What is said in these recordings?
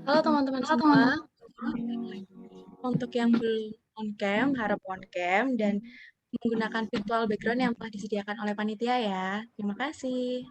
Halo teman-teman Halo semua, teman-teman. untuk yang belum on cam, harap on cam dan menggunakan virtual background yang telah disediakan oleh panitia ya. Terima kasih.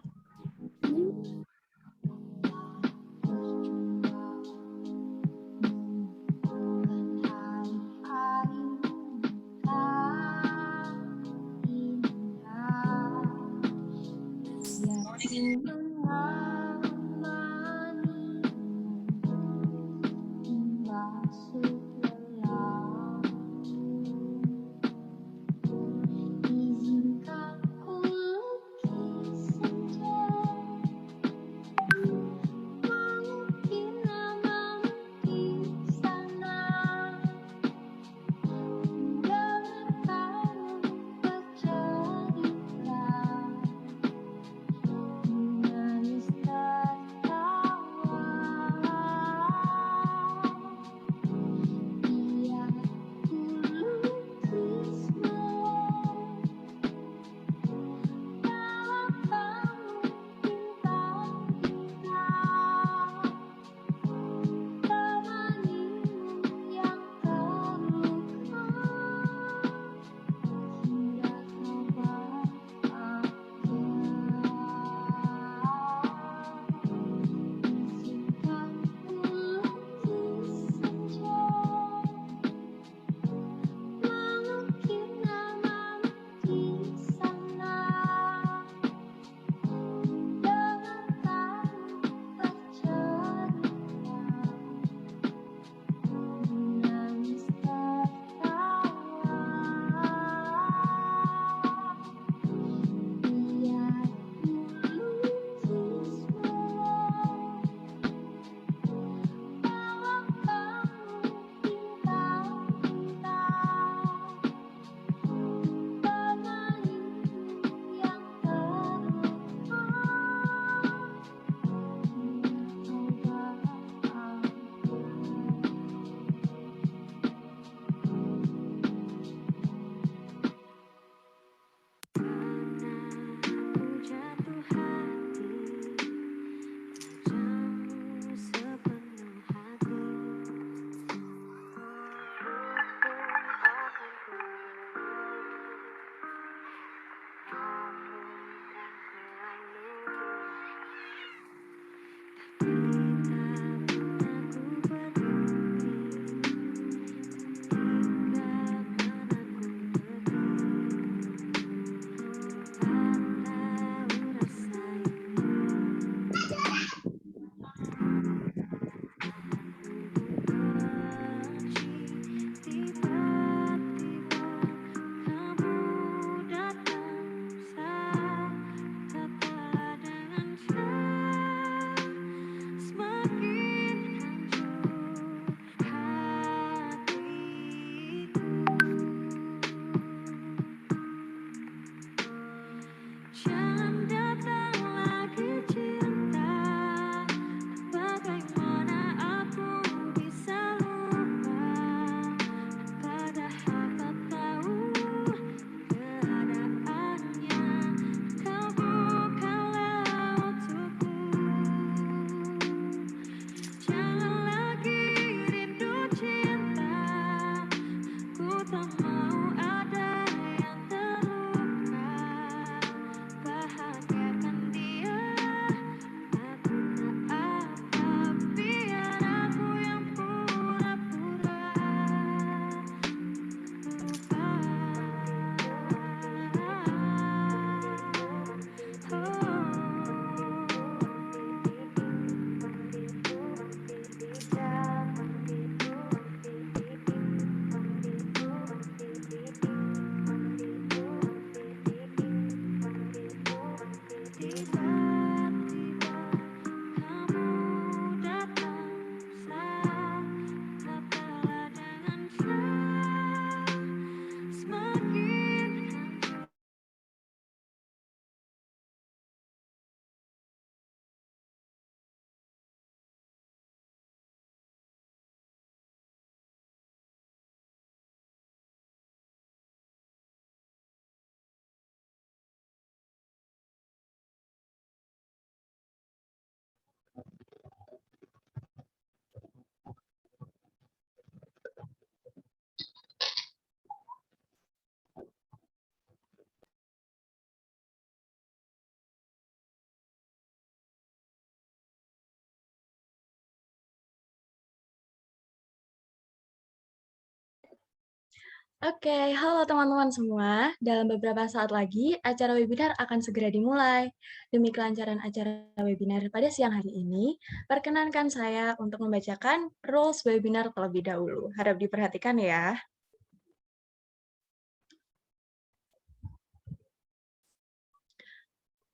Oke, halo teman-teman semua. Dalam beberapa saat lagi, acara webinar akan segera dimulai. Demi kelancaran acara webinar pada siang hari ini, perkenankan saya untuk membacakan rules webinar terlebih dahulu. Harap diperhatikan ya.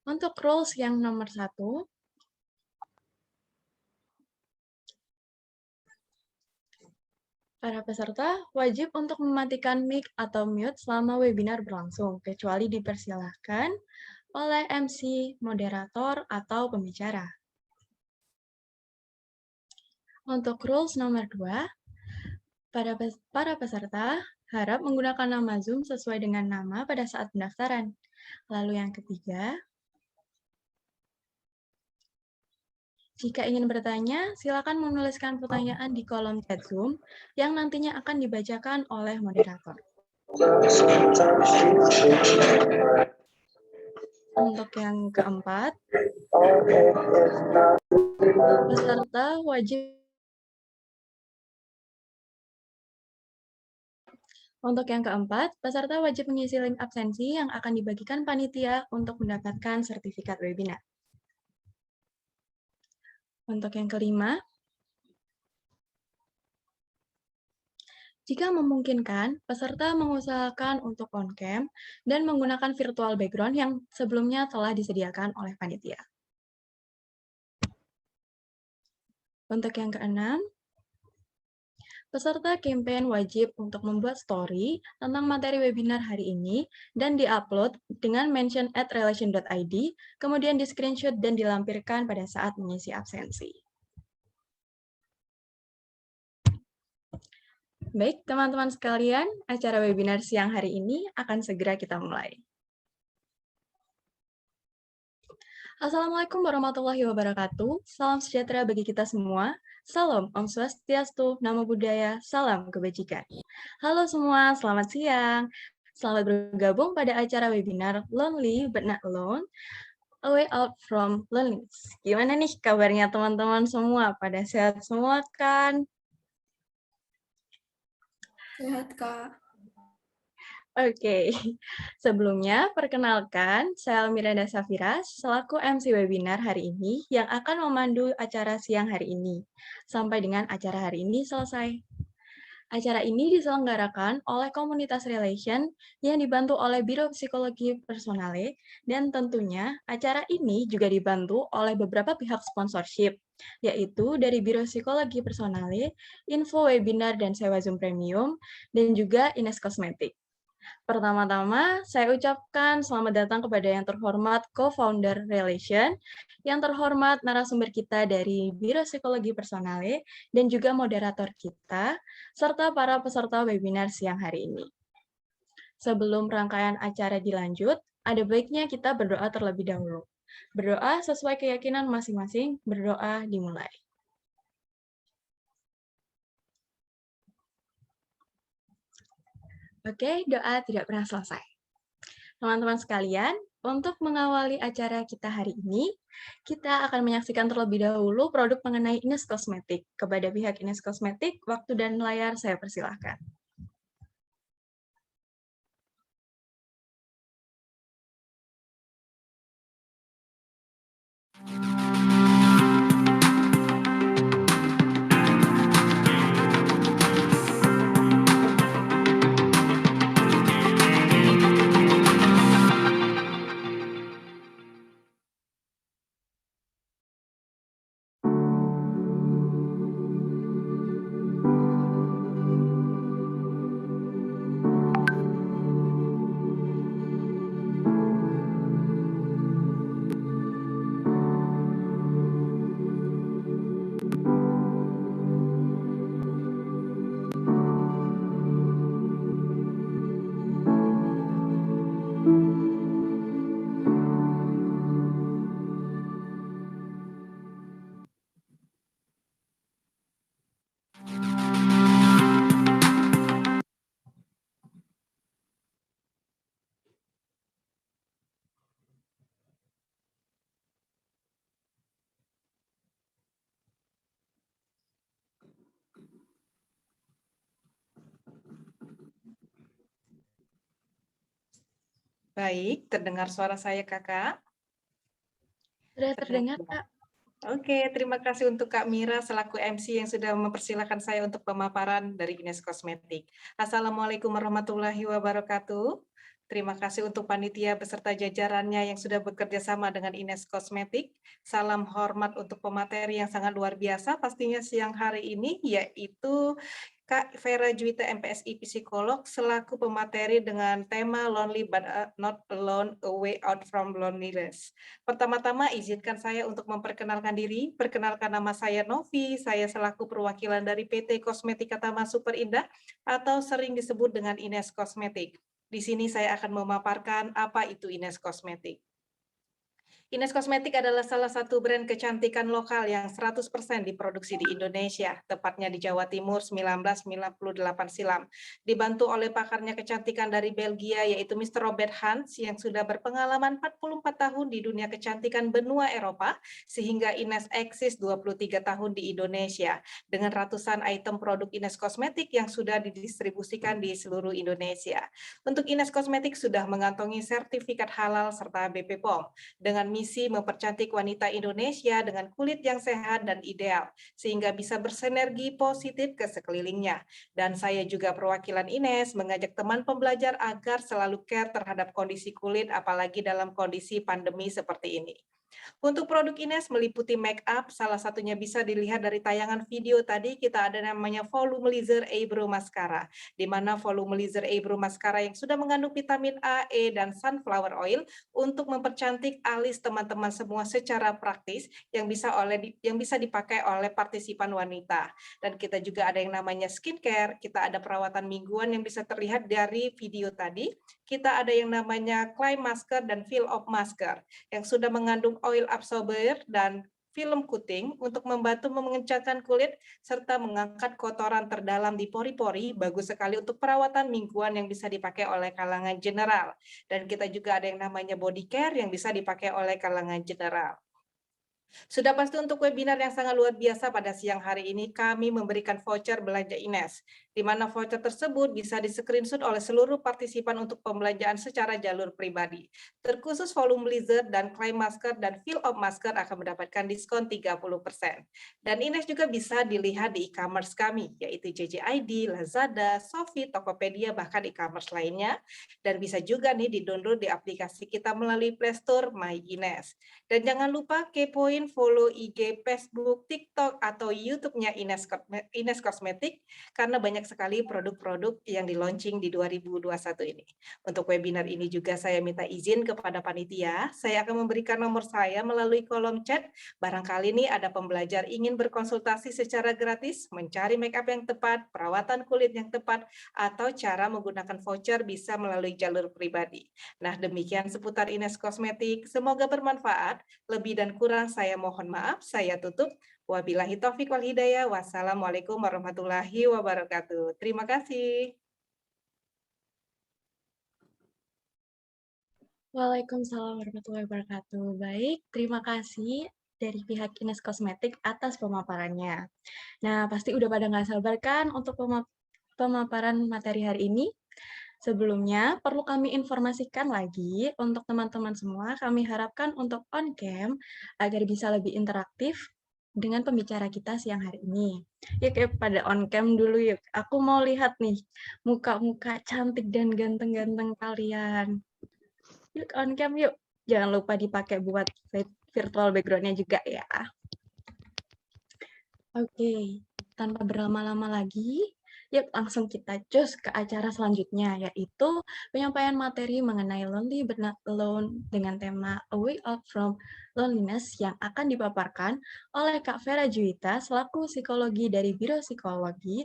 Untuk rules yang nomor 1, para peserta wajib untuk mematikan mic atau mute selama webinar berlangsung, kecuali dipersilahkan oleh MC, moderator, atau pembicara. Untuk rules nomor 2, para peserta harap menggunakan nama Zoom sesuai dengan nama pada saat pendaftaran. Lalu yang ketiga, jika ingin bertanya, silakan menuliskan pertanyaan di kolom chat Zoom yang nantinya akan dibacakan oleh moderator. Untuk yang keempat, peserta wajib mengisi link absensi yang akan dibagikan panitia untuk mendapatkan sertifikat webinar. Untuk yang kelima, jika memungkinkan, peserta mengusahakan untuk on-cam dan menggunakan virtual background yang sebelumnya telah disediakan oleh panitia. Untuk yang keenam, peserta campaign wajib untuk membuat story tentang materi webinar hari ini dan di-upload dengan mention @relation.id, kemudian di-screenshot dan dilampirkan pada saat mengisi absensi. Baik, teman-teman sekalian, acara webinar siang hari ini akan segera kita mulai. Assalamualaikum warahmatullahi wabarakatuh. Salam sejahtera bagi kita semua. Salam Om Swastiastu, Namo Buddhaya, salam kebajikan. Halo semua, selamat siang. Selamat bergabung pada acara webinar Lonely But Not Alone, A Way Out from Loneliness. Gimana nih kabarnya teman-teman semua? Pada sehat semua kan? Sehat, Kak. Oke, sebelumnya perkenalkan, saya Miranda Safira selaku MC webinar hari ini yang akan memandu acara siang hari ini, sampai dengan acara hari ini selesai. Acara ini diselenggarakan oleh Komunitas Relation yang dibantu oleh Biro Psikologi Personale, dan tentunya acara ini juga dibantu oleh beberapa pihak sponsorship, yaitu dari Biro Psikologi Personale, Info Webinar dan Sewa Zoom Premium, dan juga Ines Kosmetik. Pertama-tama, saya ucapkan selamat datang kepada yang terhormat Co-Founder Relation, yang terhormat narasumber kita dari Biro Psikologi Personale, dan juga moderator kita, serta para peserta webinar siang hari ini. Sebelum rangkaian acara dilanjut, ada baiknya kita berdoa terlebih dahulu. Berdoa sesuai keyakinan masing-masing, berdoa dimulai. Oke, doa tidak pernah selesai. Teman-teman sekalian, untuk mengawali acara kita hari ini, kita akan menyaksikan terlebih dahulu produk mengenai Ines Kosmetik. Kepada pihak Ines Kosmetik, waktu dan layar saya persilahkan. Baik, terdengar suara saya, Kakak? Sudah terdengar, Kak? Oke, terima kasih untuk Kak Mira selaku MC yang sudah mempersilahkan saya untuk pemaparan dari Ines Kosmetik. Assalamualaikum warahmatullahi wabarakatuh. Terima kasih untuk panitia beserta jajarannya yang sudah bekerja sama dengan Ines Kosmetik. Salam hormat untuk pemateri yang sangat luar biasa pastinya siang hari ini, yaitu Kak Vera Juwita MPSI Psikolog selaku pemateri dengan tema Lonely but Not Alone, A Way Out from Loneliness. Pertama-tama izinkan saya untuk memperkenalkan diri. Perkenalkan nama saya Novi, saya selaku perwakilan dari PT Kosmetika Tama Super Indah atau sering disebut dengan Ines Kosmetik. Di sini saya akan memaparkan apa itu Ines Kosmetik. Ines Kosmetik adalah salah satu brand kecantikan lokal yang 100% diproduksi di Indonesia, tepatnya di Jawa Timur 1998 silam. Dibantu oleh pakarnya kecantikan dari Belgia yaitu Mr. Robert Hans yang sudah berpengalaman 44 tahun di dunia kecantikan benua Eropa, sehingga Ines eksis 23 tahun di Indonesia dengan ratusan item produk Ines Kosmetik yang sudah didistribusikan di seluruh Indonesia. Untuk Ines Kosmetik sudah mengantongi sertifikat halal serta BP POM dengan misi mempercantik wanita Indonesia dengan kulit yang sehat dan ideal, sehingga bisa bersinergi positif ke sekelilingnya. Dan saya juga perwakilan Ines mengajak teman pembelajar agar selalu care terhadap kondisi kulit, apalagi dalam kondisi pandemi seperti ini. Untuk produk Ines meliputi make up, salah satunya bisa dilihat dari tayangan video tadi, kita ada namanya Volumilizer Eyebrow Mascara, di mana Volumilizer Eyebrow Mascara yang sudah mengandung vitamin A, E, dan sunflower oil untuk mempercantik alis teman-teman semua secara praktis yang bisa dipakai oleh partisipan wanita. Dan kita juga ada yang namanya skincare, kita ada perawatan mingguan yang bisa terlihat dari video tadi, kita ada yang namanya clay masker dan fill up masker yang sudah mengandung oil absorber dan film coating untuk membantu mengencangkan kulit serta mengangkat kotoran terdalam di pori-pori, bagus sekali untuk perawatan mingguan yang bisa dipakai oleh kalangan general. Dan kita juga ada yang namanya body care yang bisa dipakai oleh kalangan general. Sudah pasti untuk webinar yang sangat luar biasa pada siang hari ini, kami memberikan voucher belanja Ines, di mana voucher tersebut bisa di-screenshot oleh seluruh partisipan untuk pembelanjaan secara jalur pribadi. Terkhusus volume blizzard dan clay masker dan fill up masker akan mendapatkan diskon 30%. Dan Ines juga bisa dilihat di e-commerce kami, yaitu JJID, Lazada, Shopee, Tokopedia, bahkan e-commerce lainnya. Dan bisa juga nih di-download di aplikasi kita melalui Play Store My Ines. Dan jangan lupa kepoin follow IG, Facebook, TikTok, atau YouTube-nya Ines Kosmetik, karena banyak sekali produk-produk yang di-launching di 2021 ini. Untuk webinar ini juga saya minta izin kepada panitia, saya akan memberikan nomor saya melalui kolom chat. Barangkali nih ada pembelajar ingin berkonsultasi secara gratis, mencari makeup yang tepat, perawatan kulit yang tepat, atau cara menggunakan voucher bisa melalui jalur pribadi. Nah, demikian seputar Ines Kosmetik. Semoga bermanfaat. Lebih dan kurang saya mohon maaf, saya tutup. Wabillahi taufik wal hidayah. Wassalamualaikum warahmatullahi wabarakatuh. Terima kasih. Waalaikumsalam warahmatullahi wabarakatuh. Baik, terima kasih dari pihak Ines Kosmetik atas pemaparannya. Nah, pasti udah pada nggak sabar kan untuk pemaparan materi hari ini? Sebelumnya, perlu kami informasikan lagi untuk teman-teman semua, kami harapkan untuk on-cam agar bisa lebih interaktif dengan pembicara kita siang hari ini. Yuk, pada on-cam dulu yuk. Aku mau lihat nih, muka-muka cantik dan ganteng-ganteng kalian. Yuk, on-cam yuk. Jangan lupa dipakai buat virtual background-nya juga ya. Oke, tanpa berlama-lama lagi, yuk langsung kita cus ke acara selanjutnya, yaitu penyampaian materi mengenai Lonely But Not Alone dengan tema A Way Out From Loneliness yang akan dipaparkan oleh Kak Vera Juwita selaku psikologi dari Biro Psikologi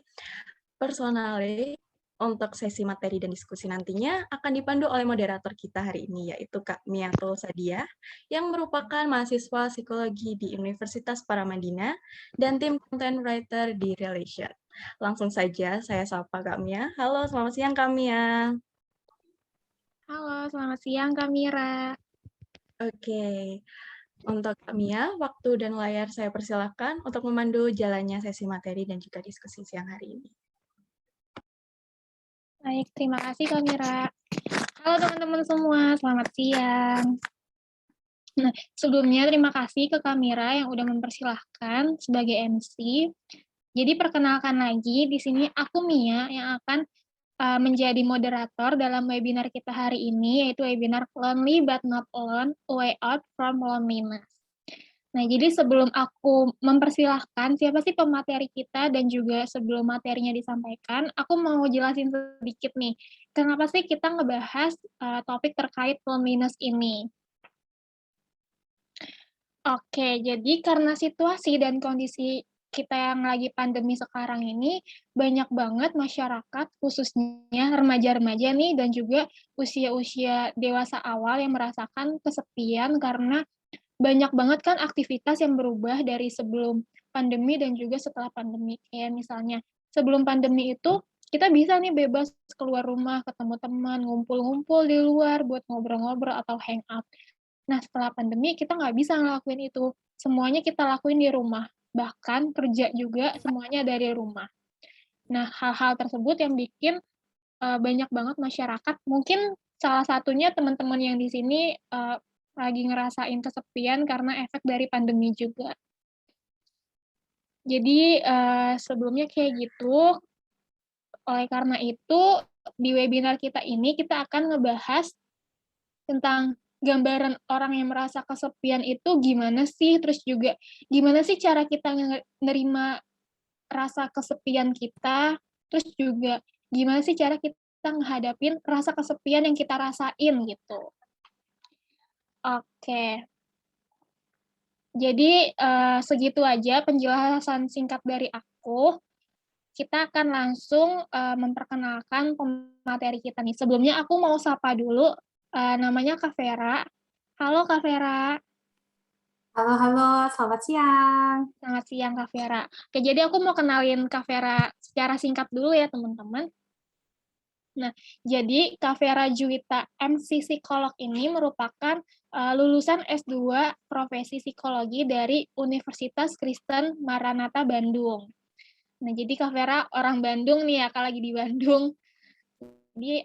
Personale. Untuk sesi materi dan diskusi nantinya akan dipandu oleh moderator kita hari ini, yaitu Kak Miatul Sadia, yang merupakan mahasiswa psikologi di Universitas Paramadina dan tim content writer di Relation. Langsung saja saya sapa Kak Mia. Halo, selamat siang Kak Mia. Halo, selamat siang Kak Mira. Oke, untuk Kak Mia, waktu dan layar saya persilahkan untuk memandu jalannya sesi materi dan juga diskusi siang hari ini. Baik, terima kasih Kak Mira. Halo teman-teman semua, selamat siang. Nah, sebelumnya terima kasih ke Kamira yang udah mempersilahkan sebagai MC. Jadi perkenalkan lagi, di sini aku Mia yang akan menjadi moderator dalam webinar kita hari ini, yaitu webinar Lonely But Not Alone, A Way Out from Loneliness. Nah, jadi sebelum aku mempersilahkan siapa sih pemateri kita dan juga sebelum materinya disampaikan, aku mau jelasin sedikit nih, kenapa sih kita ngebahas topik terkait loneliness ini. Oke, jadi karena situasi dan kondisi kita yang lagi pandemi sekarang ini, banyak banget masyarakat, khususnya remaja-remaja nih, dan juga usia-usia dewasa awal yang merasakan kesepian karena banyak banget kan aktivitas yang berubah dari sebelum pandemi dan juga setelah pandemi. Kayak misalnya, sebelum pandemi itu, kita bisa nih bebas keluar rumah, ketemu teman, ngumpul-ngumpul di luar buat ngobrol-ngobrol atau hangout. Nah, setelah pandemi kita nggak bisa ngelakuin itu. Semuanya kita lakuin di rumah. Bahkan kerja juga semuanya dari rumah. Nah, hal-hal tersebut yang bikin banyak banget masyarakat, mungkin salah satunya teman-teman yang di sini lagi ngerasain kesepian karena efek dari pandemi juga. Jadi, sebelumnya kayak gitu. Oleh karena itu, di webinar kita ini kita akan ngebahas tentang gambaran orang yang merasa kesepian itu gimana sih, terus juga gimana sih cara kita nerima rasa kesepian kita, terus juga gimana sih cara kita menghadapin rasa kesepian yang kita rasain gitu. Oke. Jadi segitu aja penjelasan singkat dari aku. Kita akan langsung memperkenalkan pemateri kita nih. Sebelumnya aku mau sapa dulu, namanya Kak Vera. Halo Kak Vera. Halo, selamat siang. Selamat siang Kak Vera. Oke, jadi aku mau kenalin Kak Vera secara singkat dulu ya teman-teman. Nah, jadi Kak Vera Juwita MC Psikolog ini merupakan lulusan S2 Profesi Psikologi dari Universitas Kristen Maranatha Bandung. Nah, jadi Kak Vera orang Bandung nih ya, Kak lagi di Bandung. Jadi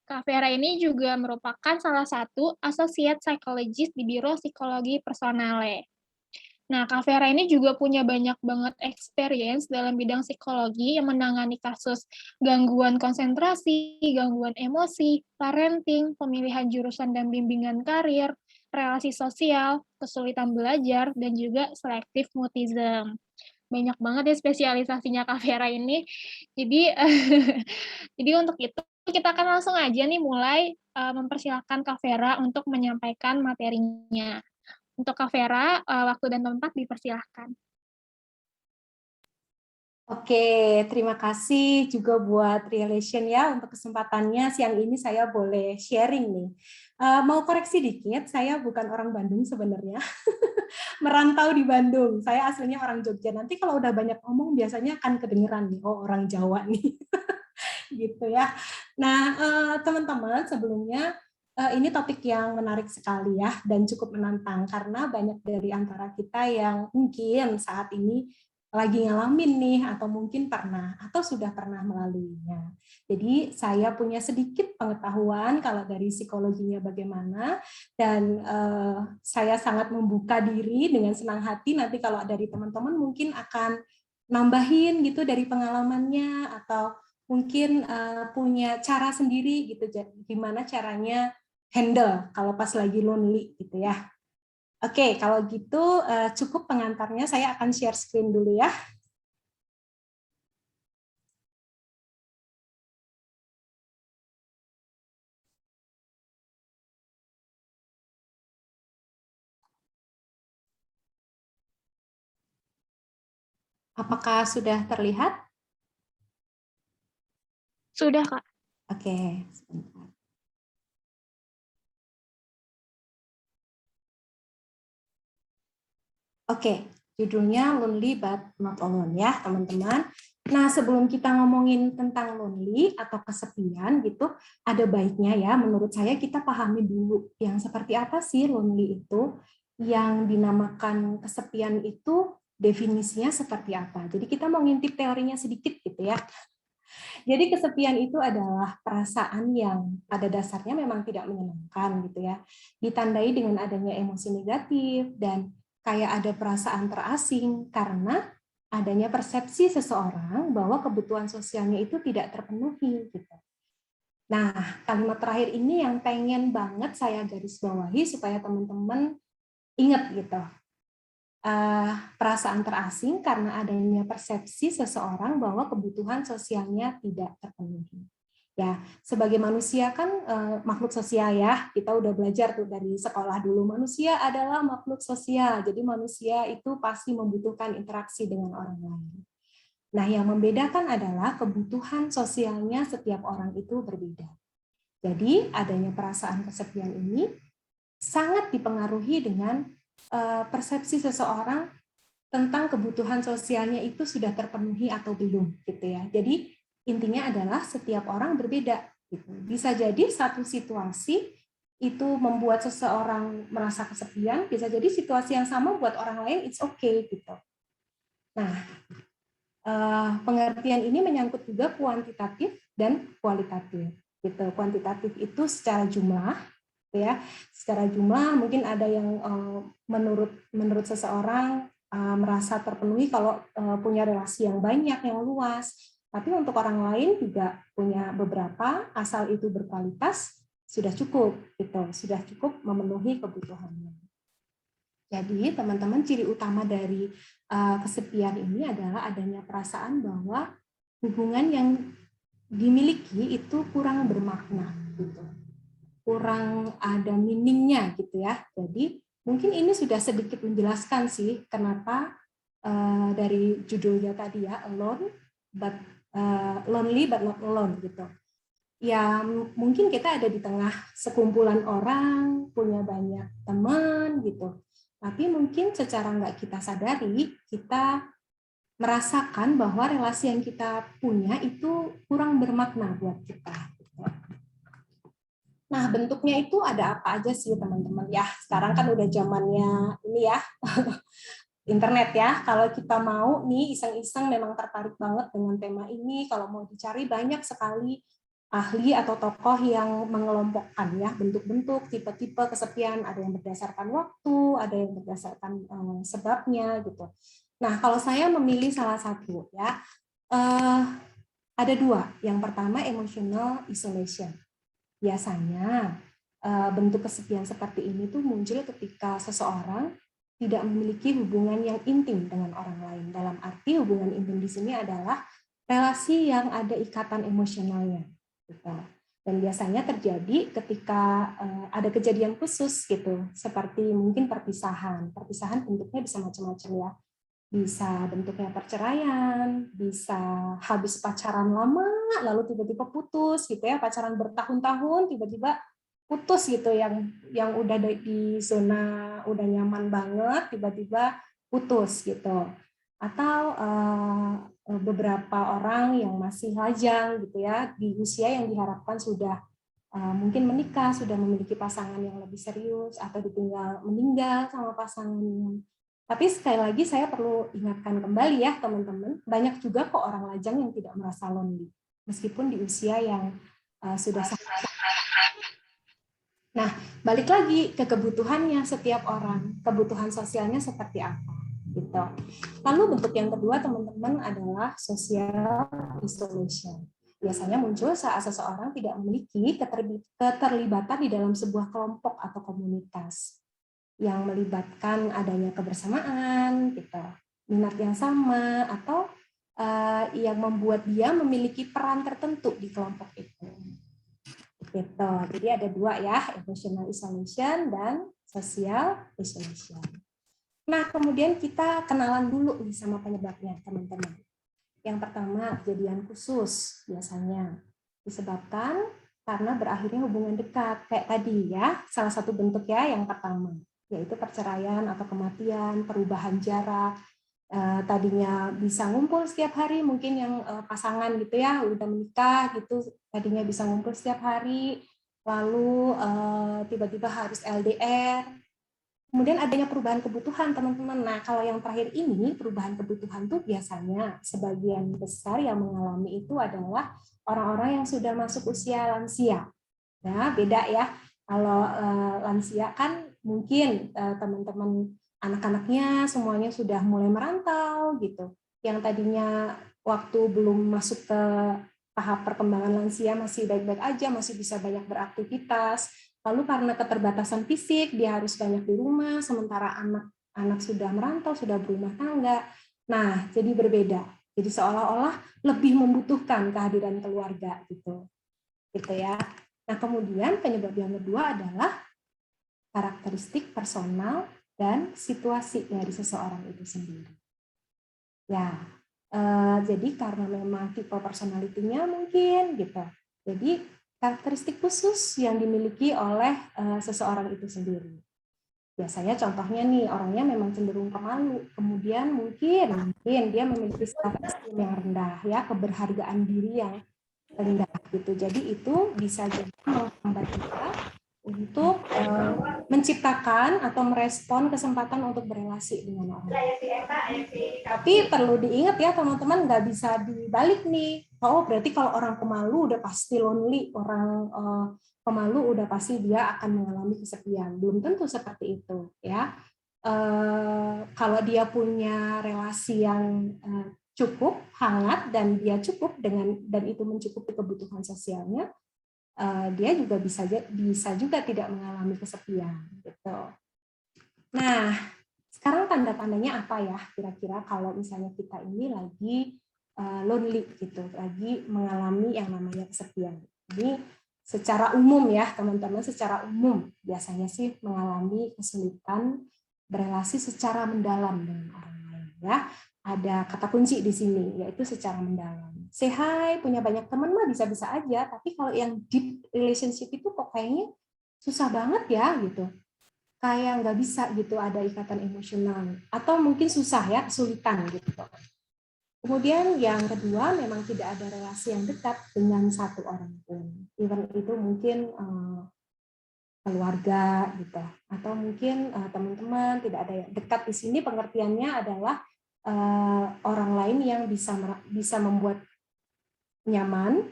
Kak Vera ini juga merupakan salah satu Associate Psychologist di Biro Psikologi Personale. Nah, Kak Vera ini juga punya banyak banget experience dalam bidang psikologi yang menangani kasus gangguan konsentrasi, gangguan emosi, parenting, pemilihan jurusan dan bimbingan karir, relasi sosial, kesulitan belajar, dan juga selective mutism. Banyak banget ya spesialisasinya Kak Vera ini. Jadi, jadi untuk itu kita akan langsung aja nih mulai mempersilahkan Kak Vera untuk menyampaikan materinya. Untuk Kak Vera, waktu dan tempat dipersilahkan. Oke, terima kasih juga buat Relation ya untuk kesempatannya. Siang ini saya boleh sharing nih. Mau koreksi dikit, saya bukan orang Bandung sebenarnya. Merantau di Bandung. Saya aslinya orang Jogja. Nanti kalau udah banyak ngomong biasanya akan kedengeran nih, oh orang Jawa nih. Gitu ya. Nah, teman-teman sebelumnya ini topik yang menarik sekali ya dan cukup menantang karena banyak dari antara kita yang mungkin saat ini lagi ngalamin nih atau mungkin pernah atau sudah pernah melaluinya. Jadi saya punya sedikit pengetahuan kalau dari psikologinya bagaimana dan saya sangat membuka diri dengan senang hati nanti kalau dari teman-teman mungkin akan nambahin gitu dari pengalamannya atau mungkin punya cara sendiri gitu gimana caranya handle kalau pas lagi lonely gitu ya. Oke, kalau gitu cukup pengantarnya, saya akan share screen dulu ya. Apakah sudah terlihat? Sudah, Kak. Oke, sebentar. Oke, judulnya Lonely But Not Alone ya, teman-teman. Nah, sebelum kita ngomongin tentang lonely atau kesepian gitu, ada baiknya ya, menurut saya kita pahami dulu yang seperti apa sih lonely itu, yang dinamakan kesepian itu definisinya seperti apa. Jadi kita mau ngintip teorinya sedikit gitu ya. Jadi kesepian itu adalah perasaan yang pada dasarnya memang tidak menyenangkan gitu ya. Ditandai dengan adanya emosi negatif dan kayak ada perasaan terasing karena adanya persepsi seseorang bahwa kebutuhan sosialnya itu tidak terpenuhi gitu. Nah, kalimat terakhir ini yang pengen banget saya garis bawahi supaya teman-teman ingat gitu. Perasaan terasing karena adanya persepsi seseorang bahwa kebutuhan sosialnya tidak terpenuhi. Ya, sebagai manusia kan makhluk sosial ya, kita udah belajar tuh dari sekolah dulu, manusia adalah makhluk sosial, jadi manusia itu pasti membutuhkan interaksi dengan orang lain. Nah, yang membedakan adalah kebutuhan sosialnya setiap orang itu berbeda. Jadi, adanya perasaan kesepian ini sangat dipengaruhi dengan persepsi seseorang tentang kebutuhan sosialnya itu sudah terpenuhi atau belum gitu ya. Jadi intinya adalah setiap orang berbeda gitu. Bisa jadi satu situasi itu membuat seseorang merasa kesepian, bisa jadi situasi yang sama buat orang lain it's okay gitu. Nah, pengertian ini menyangkut juga kuantitatif dan kualitatif gitu. Kuantitatif itu secara jumlah ya, secara jumlah mungkin ada yang menurut seseorang merasa terpenuhi kalau punya relasi yang banyak, yang luas. Tapi untuk orang lain juga punya beberapa, asal itu berkualitas sudah cukup, gitu, sudah cukup memenuhi kebutuhannya. Jadi teman-teman ciri utama dari kesepian ini adalah adanya perasaan bahwa hubungan yang dimiliki itu kurang bermakna, gitu, kurang ada meaning-nya gitu ya. Jadi mungkin ini sudah sedikit menjelaskan sih kenapa dari judulnya tadi ya, lonely but not alone gitu. Ya mungkin kita ada di tengah sekumpulan orang, punya banyak teman gitu. Tapi mungkin secara nggak kita sadari, kita merasakan bahwa relasi yang kita punya itu kurang bermakna buat kita. Nah, bentuknya itu ada apa aja sih, teman-teman? Ya, sekarang kan udah zamannya ini ya, internet ya. Kalau kita mau nih iseng-iseng memang tertarik banget dengan tema ini, kalau mau dicari banyak sekali ahli atau tokoh yang mengelompokkan ya bentuk-bentuk, tipe-tipe kesepian, ada yang berdasarkan waktu, ada yang berdasarkan sebabnya gitu. Nah, kalau saya memilih salah satu ya, ada dua. Yang pertama emotional isolation. Biasanya bentuk kesepian seperti ini tuh muncul ketika seseorang tidak memiliki hubungan yang intim dengan orang lain. Dalam arti hubungan intim di sini adalah relasi yang ada ikatan emosionalnya. Gitu. Dan biasanya terjadi ketika ada kejadian khusus gitu, seperti mungkin perpisahan. Perpisahan bentuknya bisa macam-macam ya. Bisa bentuknya perceraian, bisa habis pacaran lama, lalu tiba-tiba putus gitu ya, pacaran bertahun-tahun, tiba-tiba putus gitu, yang udah di zona udah nyaman banget, tiba-tiba putus gitu. Atau beberapa orang yang masih lajang gitu ya, di usia yang diharapkan sudah mungkin menikah, sudah memiliki pasangan yang lebih serius, atau ditinggal meninggal sama pasangannya. Tapi sekali lagi saya perlu ingatkan kembali ya teman-teman, banyak juga kok orang lajang yang tidak merasa lonely, meskipun di usia yang sudah sangat. Nah, balik lagi ke kebutuhannya setiap orang, kebutuhan sosialnya seperti apa, gitu. Lalu bentuk yang kedua teman-teman adalah social isolation. Biasanya muncul saat seseorang tidak memiliki keterlibatan di dalam sebuah kelompok atau komunitas yang melibatkan adanya kebersamaan, gitu, minat yang sama, atau yang membuat dia memiliki peran tertentu di kelompok itu. Gitu. Jadi ada dua ya, emotional isolation dan social isolation. Nah, kemudian kita kenalan dulu nih sama penyebabnya, teman-teman. Yang pertama, kejadian khusus biasanya disebabkan karena berakhirnya hubungan dekat. Kayak tadi ya, salah satu bentuk ya yang pertama, yaitu perceraian atau kematian, perubahan jarak. Tadinya bisa ngumpul setiap hari, mungkin yang pasangan gitu ya, udah menikah gitu, tadinya bisa ngumpul setiap hari, lalu tiba-tiba harus LDR, Kemudian adanya perubahan kebutuhan, teman-teman. Nah, kalau yang terakhir ini, perubahan kebutuhan tuh biasanya sebagian besar yang mengalami itu adalah orang-orang yang sudah masuk usia lansia. Nah, beda ya. Kalau lansia kan mungkin teman-teman anak-anaknya semuanya sudah mulai merantau gitu. Yang tadinya waktu belum masuk ke tahap perkembangan lansia masih baik-baik aja, masih bisa banyak beraktivitas. Lalu karena keterbatasan fisik, dia harus banyak di rumah, sementara anak-anak sudah merantau, sudah berumah tangga. Nah, jadi berbeda. Jadi seolah-olah lebih membutuhkan kehadiran keluarga gitu. Gitu ya. Nah, kemudian penyebab yang kedua adalah karakteristik personal dan situasi dari seseorang itu sendiri. Ya, jadi karena memang tipe personality-nya mungkin gitu. Jadi karakteristik khusus yang dimiliki oleh seseorang itu sendiri. Biasanya contohnya nih, orangnya memang cenderung pemalu, kemudian mungkin dia memiliki self-esteem yang rendah, ya, keberhargaan diri yang rendah gitu. Jadi itu bisa jadi menghambat kita untuk menciptakan atau merespon kesempatan untuk berelasi dengan orang lain. Tapi perlu diingat ya teman-teman, nggak bisa dibalik nih. Oh berarti kalau orang pemalu udah pasti lonely, orang pemalu udah pasti dia akan mengalami kesepian. Belum tentu seperti itu ya. Kalau dia punya relasi yang cukup hangat dan dia cukup dan itu mencukupi kebutuhan sosialnya, dia juga bisa juga tidak mengalami kesepian gitu. Nah, sekarang tanda-tandanya apa ya kira-kira kalau misalnya kita ini lagi lonely gitu, lagi mengalami yang namanya kesepian. Ini secara umum ya teman-teman, secara umum biasanya sih mengalami kesulitan berelasi secara mendalam dengan orang lain ya. Ada kata kunci di sini yaitu secara mendalam. Say hi, punya banyak teman mah bisa-bisa aja, tapi kalau yang deep relationship itu kok kayaknya susah banget ya gitu. Kayak nggak bisa gitu ada ikatan emosional atau mungkin susah ya, kesulitan gitu. Kemudian yang kedua memang tidak ada relasi yang dekat dengan satu orang pun. Even itu mungkin keluarga gitu atau mungkin teman-teman, tidak ada yang dekat di sini pengertiannya adalah orang lain yang bisa membuat nyaman,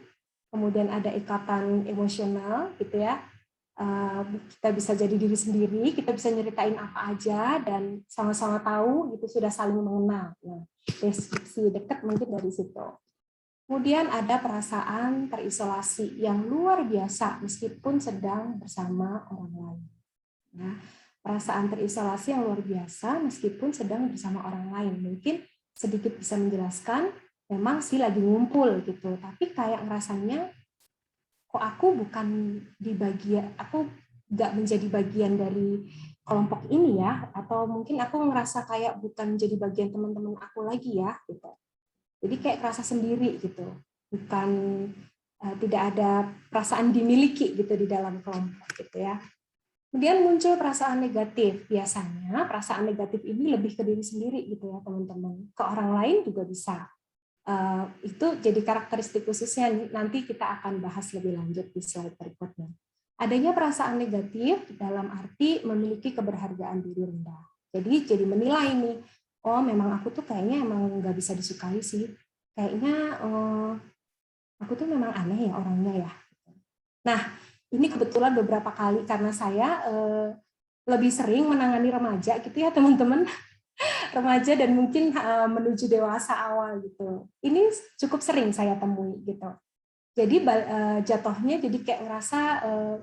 kemudian ada ikatan emosional gitu ya. Kita bisa jadi diri sendiri, kita bisa nyeritain apa aja dan sama-sama tahu gitu, sudah saling mengenal. Nah, deskripsi dekat mungkin dari situ. Kemudian ada perasaan terisolasi yang luar biasa meskipun sedang bersama orang lain. Ya, perasaan terisolasi yang luar biasa meskipun sedang bersama orang lain. Mungkin sedikit bisa menjelaskan, memang sih lagi ngumpul gitu, tapi kayak ngerasanya kok aku bukan di bagian, aku nggak menjadi bagian dari kelompok ini ya, atau mungkin aku ngerasa kayak bukan jadi bagian teman-teman aku lagi ya gitu. Jadi kayak kerasa sendiri gitu, bukan tidak ada perasaan dimiliki gitu di dalam kelompok gitu ya. Kemudian muncul perasaan negatif. Biasanya perasaan negatif ini lebih ke diri sendiri gitu ya teman-teman. Ke orang lain juga bisa. Itu jadi karakteristik khususnya, nanti kita akan bahas lebih lanjut di slide berikutnya. Adanya perasaan negatif dalam arti memiliki keberhargaan diri rendah. Jadi menilai nih, oh memang aku tuh kayaknya emang nggak bisa disukai sih. Kayaknya aku tuh memang aneh ya orangnya ya. Nah, ini kebetulan beberapa kali karena saya lebih sering menangani remaja gitu ya teman-teman. Remaja dan mungkin menuju dewasa awal gitu. Ini cukup sering saya temui gitu. Jadi jatuhnya jadi kayak ngerasa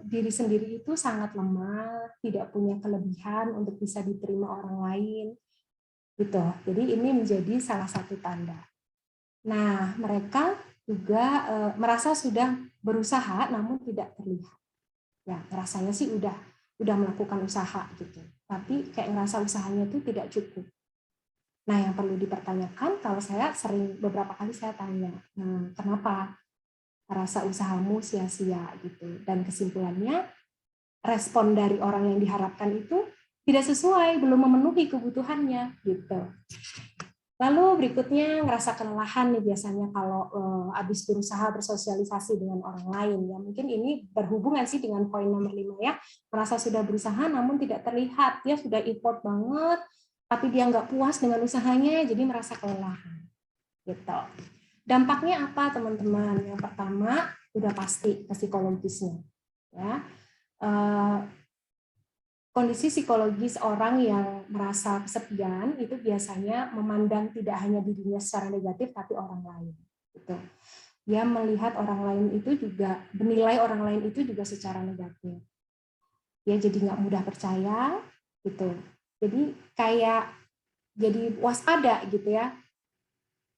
diri sendiri itu sangat lemah, tidak punya kelebihan untuk bisa diterima orang lain gitu. Jadi ini menjadi salah satu tanda. Nah, mereka juga merasa sudah berusaha namun tidak terlihat. Ya, rasanya sih udah melakukan usaha gitu. Tapi kayak ngerasa usahanya itu tidak cukup. Nah, yang perlu dipertanyakan, kalau saya sering beberapa kali saya tanya, kenapa rasa usahamu sia-sia gitu? Dan kesimpulannya, respon dari orang yang diharapkan itu tidak sesuai, belum memenuhi kebutuhannya gitu. Lalu berikutnya ngerasa kelelahan nih biasanya kalau habis berusaha bersosialisasi dengan orang lain ya. Mungkin ini berhubungan sih dengan poin nomor 5 ya. Merasa sudah berusaha namun tidak terlihat, dia sudah effort banget, tapi dia nggak puas dengan usahanya, jadi merasa kelelahan. Gitu. Dampaknya apa teman-teman? Yang pertama udah pasti ke psikologisnya. Ya. Kondisi psikologis orang yang merasa kesepian itu biasanya memandang tidak hanya dirinya secara negatif, tapi orang lain. Gitu. Dia melihat orang lain itu juga, menilai orang lain itu juga secara negatif. Dia jadi nggak mudah percaya, gitu. Jadi kayak jadi waspada gitu ya.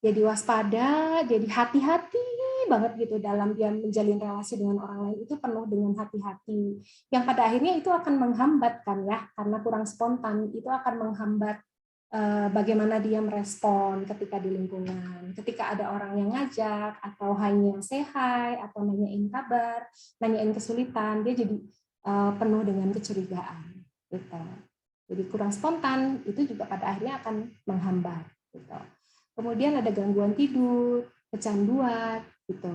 Jadi waspada, jadi hati-hati banget gitu dalam dia menjalin relasi dengan orang lain itu penuh dengan hati-hati. Yang pada akhirnya itu akan menghambat kan ya, karena kurang spontan, itu akan menghambat bagaimana dia merespon ketika di lingkungan. Ketika ada orang yang ngajak, atau hanya say hi, atau nanyain kabar, nanyain kesulitan, dia jadi penuh dengan kecurigaan. Gitu. Jadi kurang spontan, itu juga pada akhirnya akan menghambat. Gitu. Kemudian ada gangguan tidur, kecanduan, gitu.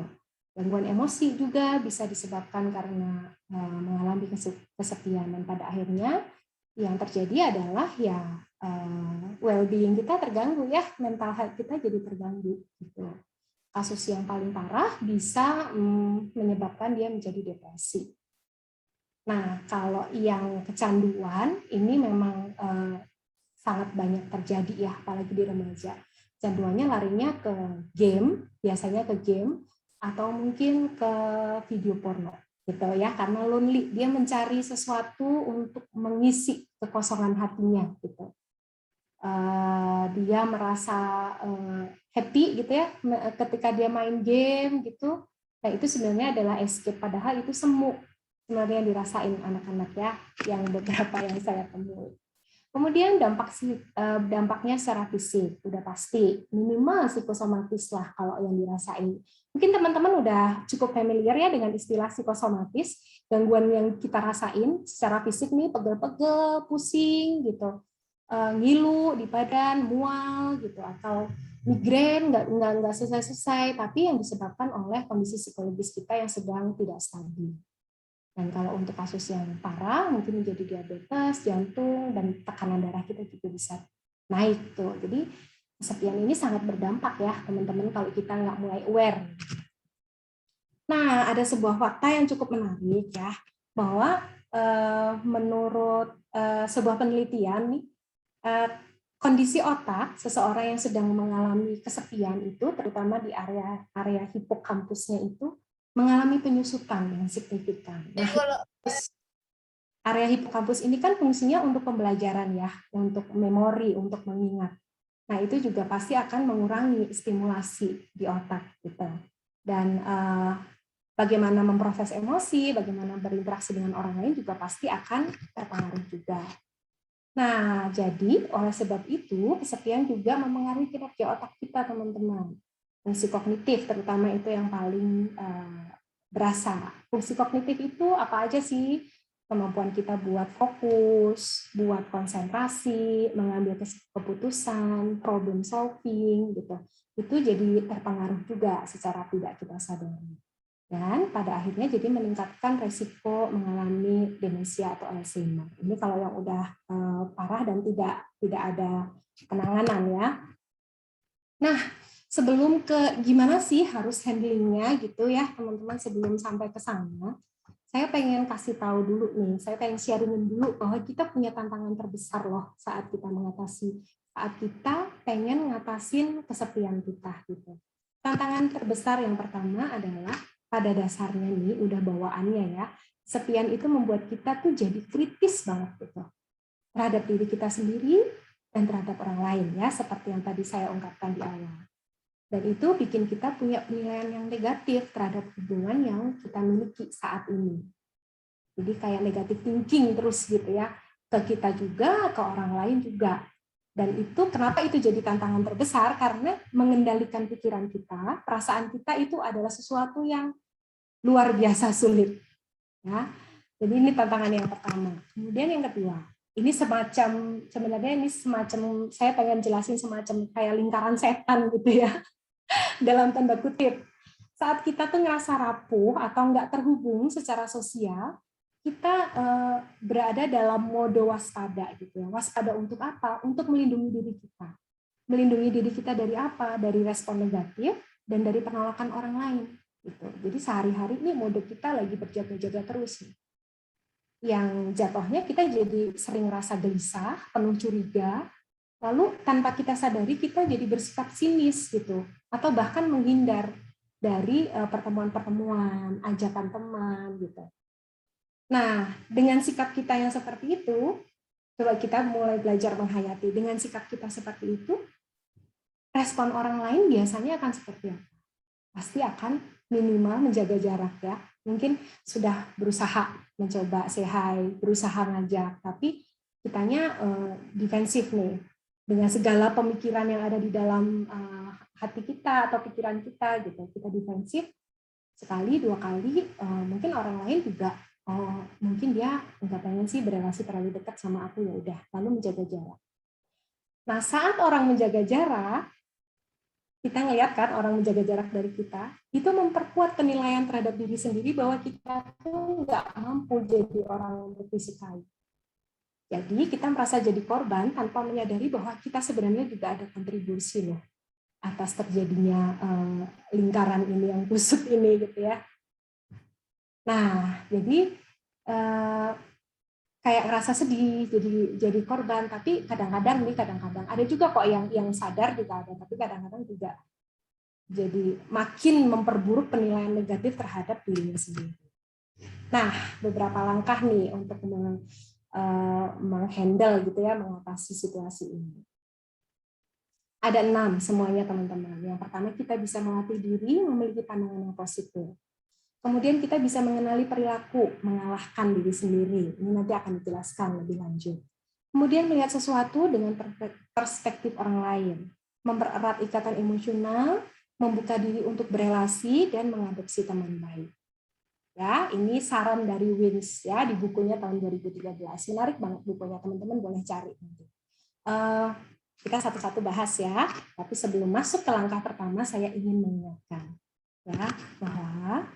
Gangguan emosi juga bisa disebabkan karena mengalami kesepian, dan pada akhirnya yang terjadi adalah ya well-being kita terganggu ya, mental health kita jadi terganggu. Gitu. Kasus yang paling parah bisa menyebabkan dia menjadi depresi. Nah, kalau yang kecanduan ini memang sangat banyak terjadi ya, apalagi di remaja. Kecanduannya larinya ke game, biasanya ke game, atau mungkin ke video porno, gitu ya, karena lonely, dia mencari sesuatu untuk mengisi kekosongan hatinya, gitu. Dia merasa happy, gitu ya, ketika dia main game, gitu. Nah, itu sebenarnya adalah escape, padahal itu semu sebenarnya yang dirasain anak-anak ya, yang beberapa yang saya temui. Kemudian dampaknya secara fisik, udah pasti minimal psikosomatis lah kalau yang dirasain. Mungkin teman-teman udah cukup familiar ya dengan istilah psikosomatis, gangguan yang kita rasain secara fisik nih, pegel-pegel, pusing gitu, ngilu di badan, mual gitu, atau migrain nggak selesai-selesai, tapi yang disebabkan oleh kondisi psikologis kita yang sedang tidak stabil. Dan kalau untuk kasus yang parah, mungkin menjadi diabetes, jantung, dan tekanan darah kita juga bisa naik tuh. Jadi kesepian ini sangat berdampak ya teman-teman kalau kita nggak mulai aware. Nah, ada sebuah fakta yang cukup menarik ya, bahwa menurut sebuah penelitian nih, kondisi otak seseorang yang sedang mengalami kesepian itu, terutama di area hipokampusnya itu, mengalami penyusutan yang signifikan. Nah, area hipokampus ini kan fungsinya untuk pembelajaran ya, untuk memori, untuk mengingat. Nah, itu juga pasti akan mengurangi stimulasi di otak kita. Dan bagaimana memproses emosi, bagaimana berinteraksi dengan orang lain juga pasti akan terpengaruh juga. Nah, jadi oleh sebab itu, kesepian juga mempengaruhi kinerja otak kita, teman-teman. Fungsi kognitif terutama itu yang paling berasa. Fungsi kognitif itu apa aja sih? Kemampuan kita buat fokus, buat konsentrasi, mengambil keputusan, problem solving gitu. Itu jadi terpengaruh juga secara tidak kita sadari. Dan pada akhirnya jadi meningkatkan resiko mengalami demensia atau Alzheimer. Ini kalau yang udah parah dan tidak ada penanganan ya. Nah, sebelum ke gimana sih harus handlingnya gitu ya teman-teman, sebelum sampai ke sana, saya pengen kasih tahu dulu nih, saya pengen sharingin dulu bahwa kita punya tantangan terbesar loh saat kita saat kita pengen ngatasin kesepian kita gitu. Tantangan terbesar yang pertama adalah pada dasarnya nih, udah bawaannya ya, kesepian itu membuat kita tuh jadi kritis banget gitu terhadap diri kita sendiri dan terhadap orang lain ya, seperti yang tadi saya ungkapkan di awal. Dan itu bikin kita punya penilaian yang negatif terhadap hubungan yang kita miliki saat ini. Jadi kayak negatif thinking terus gitu ya, ke kita juga, ke orang lain juga. Dan itu kenapa itu jadi tantangan terbesar, karena mengendalikan pikiran kita, perasaan kita itu adalah sesuatu yang luar biasa sulit. Ya. Jadi ini tantangan yang pertama. Kemudian yang kedua, Ini semacam saya pengen jelasin semacam kayak lingkaran setan gitu ya, dalam tanda kutip. Saat kita tuh ngerasa rapuh atau nggak terhubung secara sosial, kita berada dalam mode waspada gitu ya. Waspada untuk apa? Untuk melindungi diri kita. Melindungi diri kita dari apa? Dari respon negatif dan dari penolakan orang lain. Gitu. Jadi sehari-hari ini mode kita lagi berjaga-jaga terus. Yang jatuhnya kita jadi sering rasa gelisah, penuh curiga, lalu tanpa kita sadari kita jadi bersikap sinis gitu, atau bahkan menghindar dari pertemuan-pertemuan, ajakan teman gitu. Nah, dengan sikap kita yang seperti itu, coba kita mulai belajar menghayati. Dengan sikap kita seperti itu, respon orang lain biasanya akan seperti apa? Pasti akan minimal menjaga jarak ya. Mungkin sudah berusaha mencoba say hi, berusaha ngajak, tapi kitanya defensif nih. Dengan segala pemikiran yang ada di dalam hati kita atau pikiran kita gitu, kita defensif sekali, dua kali, mungkin orang lain juga mungkin dia nggak pengen sih berelasi terlalu dekat sama aku, ya udah, lalu menjaga jarak. Nah, saat orang menjaga jarak, kita ngelihat kan orang menjaga jarak dari kita, itu memperkuat penilaian terhadap diri sendiri bahwa kita tuh nggak mampu jadi orang yang berfisikalis. Jadi kita merasa jadi korban tanpa menyadari bahwa kita sebenarnya juga ada kontribusi loh atas terjadinya lingkaran ini yang kusut ini gitu ya. Nah, jadi kayak ngerasa sedih, jadi korban. Tapi kadang-kadang ada juga kok yang sadar juga ada, tapi kadang-kadang juga jadi makin memperburuk penilaian negatif terhadap dirinya sendiri. Nah, beberapa langkah nih untuk menghandle gitu ya, mengatasi situasi ini. Ada 6 semuanya teman-teman. Yang pertama, kita bisa melatih diri memiliki pandangan yang positif. Kemudian kita bisa mengenali perilaku, mengalahkan diri sendiri. Ini nanti akan dijelaskan lebih lanjut. Kemudian melihat sesuatu dengan perspektif orang lain. Mempererat ikatan emosional, membuka diri untuk berelasi, dan mengadopsi teman baik. Ya, ini saran dari Wins ya di bukunya tahun 2013. Menarik banget bukunya, teman-teman boleh cari nanti. Kita satu-satu bahas ya. Tapi sebelum masuk ke langkah pertama, saya ingin mengingatkan ya bahwa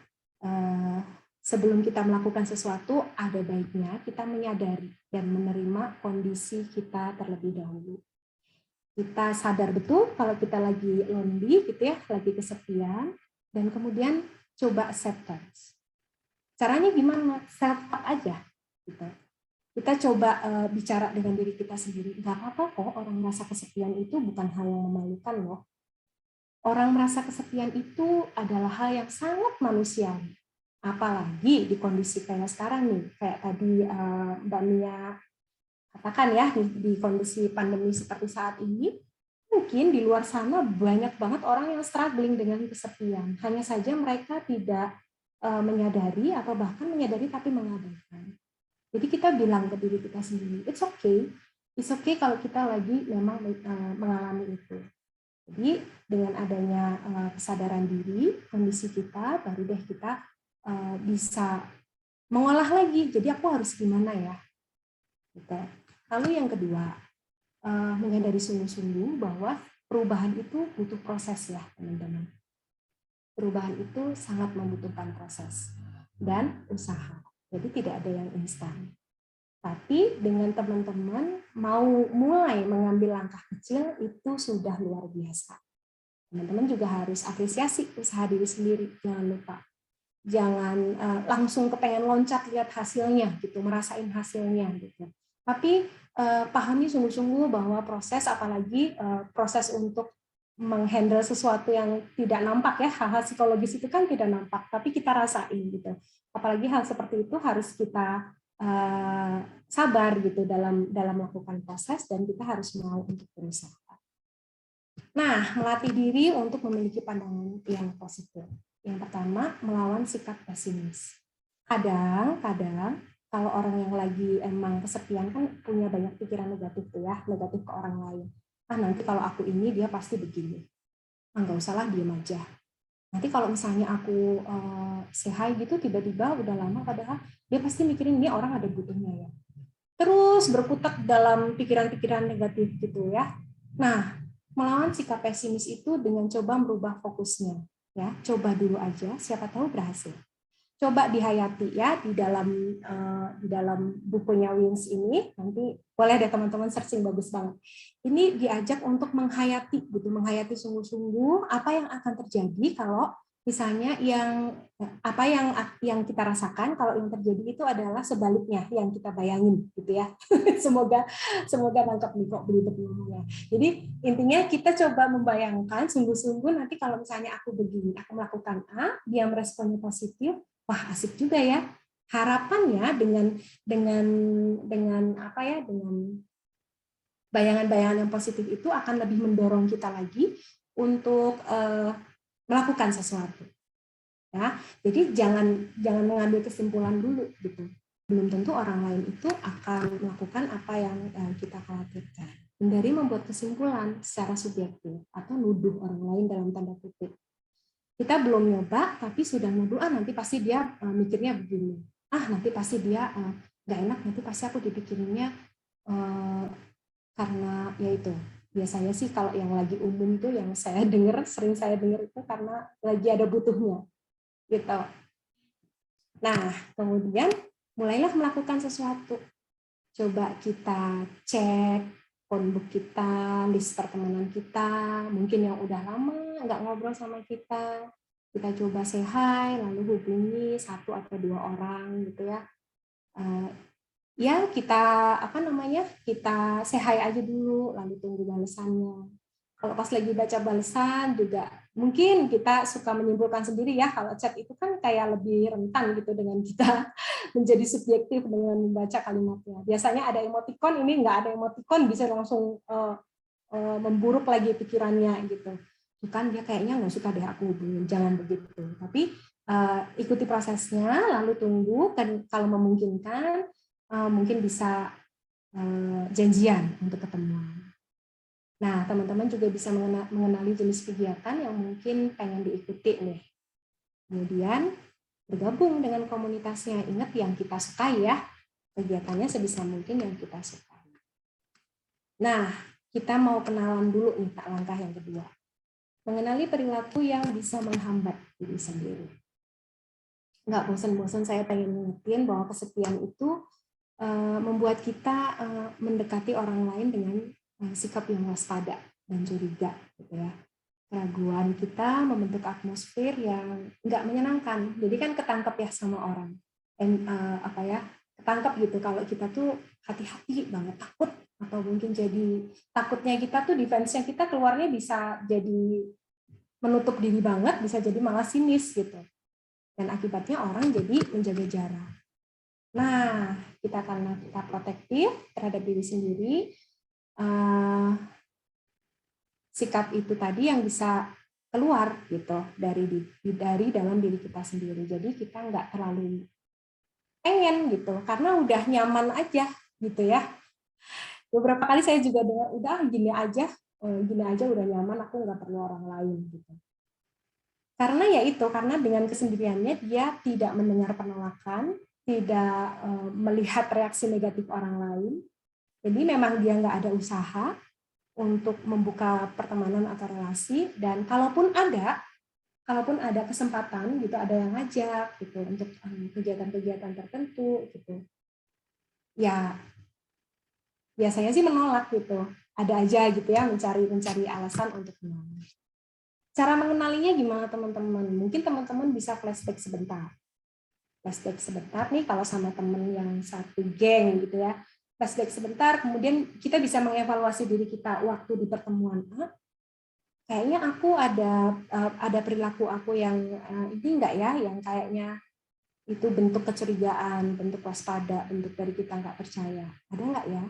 sebelum kita melakukan sesuatu, ada baiknya kita menyadari dan menerima kondisi kita terlebih dahulu. Kita sadar betul kalau kita lagi lonely gitu ya, lagi kesepian, dan kemudian coba acceptance. Caranya gimana? Self-talk aja. Gitu. Kita coba bicara dengan diri kita sendiri. Nggak apa-apa kok orang merasa kesepian itu bukan hal yang memalukan loh. Orang merasa kesepian itu adalah hal yang sangat manusiawi. Apalagi di kondisi kayak sekarang nih. Kayak tadi Mbak Mia katakan ya, di kondisi pandemi seperti saat ini, mungkin di luar sana banyak banget orang yang struggling dengan kesepian. Hanya saja mereka tidak menyadari atau bahkan menyadari tapi mengabaikan. Jadi kita bilang ke diri kita sendiri, it's okay kalau kita lagi memang mengalami itu. Jadi dengan adanya kesadaran diri, kondisi kita, baru deh kita bisa mengolah lagi. Jadi aku harus gimana ya? Gitu. Lalu yang kedua, menyadari sungguh-sungguh bahwa perubahan itu butuh proses ya teman-teman. Perubahan itu sangat membutuhkan proses dan usaha. Jadi tidak ada yang instan. Tapi dengan teman-teman mau mulai mengambil langkah kecil itu sudah luar biasa. Teman-teman juga harus apresiasi usaha diri sendiri. Jangan lupa. Jangan langsung kepengen loncat lihat hasilnya gitu, merasain hasilnya gitu. Tapi pahami sungguh-sungguh bahwa proses, apalagi proses untuk menghandle sesuatu yang tidak nampak ya, hal-hal psikologis itu kan tidak nampak, tapi kita rasain gitu. Apalagi hal seperti itu harus kita sabar gitu dalam melakukan proses, dan kita harus mau untuk berusaha. Nah, melatih diri untuk memiliki pandangan yang positif. Yang pertama, melawan sikap pesimis. Kadang-kadang kalau orang yang lagi emang kesepian kan punya banyak pikiran negatif tuh ya, negatif ke orang lain. Nanti kalau aku ini dia pasti begini. Nggak usah lah, diem aja. Nanti kalau misalnya aku say hi gitu tiba-tiba udah lama, padahal dia pasti mikirin ini orang ada butuhnya ya. terus berkutat dalam pikiran-pikiran negatif gitu ya. Nah, melawan sikap pesimis itu dengan coba merubah fokusnya. Ya, coba dulu aja, siapa tahu berhasil. Coba dihayati ya di dalam bukunya Wins ini, nanti boleh deh teman-teman searching, bagus banget. Ini diajak untuk menghayati gitu, menghayati sungguh-sungguh apa yang akan terjadi kalau misalnya apa yang kita rasakan kalau yang terjadi itu adalah sebaliknya yang kita bayangin gitu ya. semoga nangkep nih kok belibet ngomongnya. Jadi intinya kita coba membayangkan sungguh-sungguh nanti kalau misalnya aku begini, aku melakukan A, dia meresponnya positif, wah asik juga ya. Harapannya dengan apa ya, dengan bayangan-bayangan yang positif itu akan lebih mendorong kita lagi untuk melakukan sesuatu. Ya, jadi jangan mengambil kesimpulan dulu gitu. Belum tentu orang lain itu akan melakukan apa yang kita khawatirkan. Hindari membuat kesimpulan secara subjektif atau nuduh orang lain dalam tanda kutip. Kita belum nyoba, tapi sudah nuduh, nanti pasti dia mikirnya begini. Nanti pasti dia nggak enak, nanti pasti aku dipikirinnya karena ya itu. Biasanya sih kalau yang lagi umum itu yang sering saya dengar itu karena lagi ada butuhnya. Gitu. Nah, kemudian mulailah melakukan sesuatu. Coba kita cek phonebook kita, list pertemanan kita, mungkin yang udah lama nggak ngobrol sama kita coba say hi, lalu hubungi 1 atau 2 orang gitu ya. Ya kita kita say hi aja dulu, lalu tunggu balasannya. Kalau pas lagi baca balasan juga mungkin kita suka menyimpulkan sendiri ya, kalau chat itu kan kayak lebih rentan gitu dengan kita menjadi subjektif dengan membaca kalimatnya. Biasanya ada emoticon, ini nggak ada emoticon bisa langsung memburuk lagi pikirannya gitu. Bukan dia kayaknya nggak suka deh aku hubungin, jangan begitu. Tapi ikuti prosesnya, lalu tunggu, dan kalau memungkinkan mungkin bisa janjian untuk ketemuan. Nah, teman-teman juga bisa mengenali jenis kegiatan yang mungkin pengen diikuti nih. Kemudian bergabung dengan komunitasnya. Ingat yang kita sukai ya. Kegiatannya sebisa mungkin yang kita sukai. Nah, kita mau kenalan dulu nih langkah yang kedua. Mengenali perilaku yang bisa menghambat diri sendiri. Nggak bosan-bosan saya pengen ngingetin bahwa kesepian itu membuat kita mendekati orang lain dengan sikap yang waspada dan curiga, gitu ya. Keraguan kita membentuk atmosfer yang nggak menyenangkan. Jadi kan ketangkep ya sama orang. Ketangkep gitu kalau kita tuh hati-hati banget, takut, atau mungkin jadi takutnya kita tuh defense-nya kita keluarnya bisa jadi menutup diri banget, bisa jadi malah sinis gitu. Dan akibatnya orang jadi menjaga jarak. Nah, karena kita protektif terhadap diri sendiri, sikap itu tadi yang bisa keluar gitu dari dalam diri kita sendiri. Jadi kita nggak terlalu pengen gitu, karena udah nyaman aja gitu ya. Beberapa kali saya juga dengar, udah gini aja udah nyaman, aku nggak perlu orang lain gitu. Karena ya itu, karena dengan kesendiriannya dia tidak mendengar penolakan, tidak melihat reaksi negatif orang lain. Jadi memang dia nggak ada usaha untuk membuka pertemanan atau relasi, dan kalaupun ada kesempatan gitu, ada yang ngajak gitu untuk kegiatan-kegiatan tertentu gitu, ya biasanya sih menolak gitu, ada aja gitu ya, mencari alasan untuk menolak. Cara mengenalinya gimana teman-teman? Mungkin teman-teman bisa flashback sebentar nih kalau sama teman yang satu geng gitu ya. Flashback sebentar, kemudian kita bisa mengevaluasi diri kita waktu di pertemuan. Kayaknya aku ada perilaku aku yang ini enggak ya, yang kayaknya itu bentuk kecurigaan, bentuk waspada, bentuk dari kita nggak percaya. Ada nggak ya?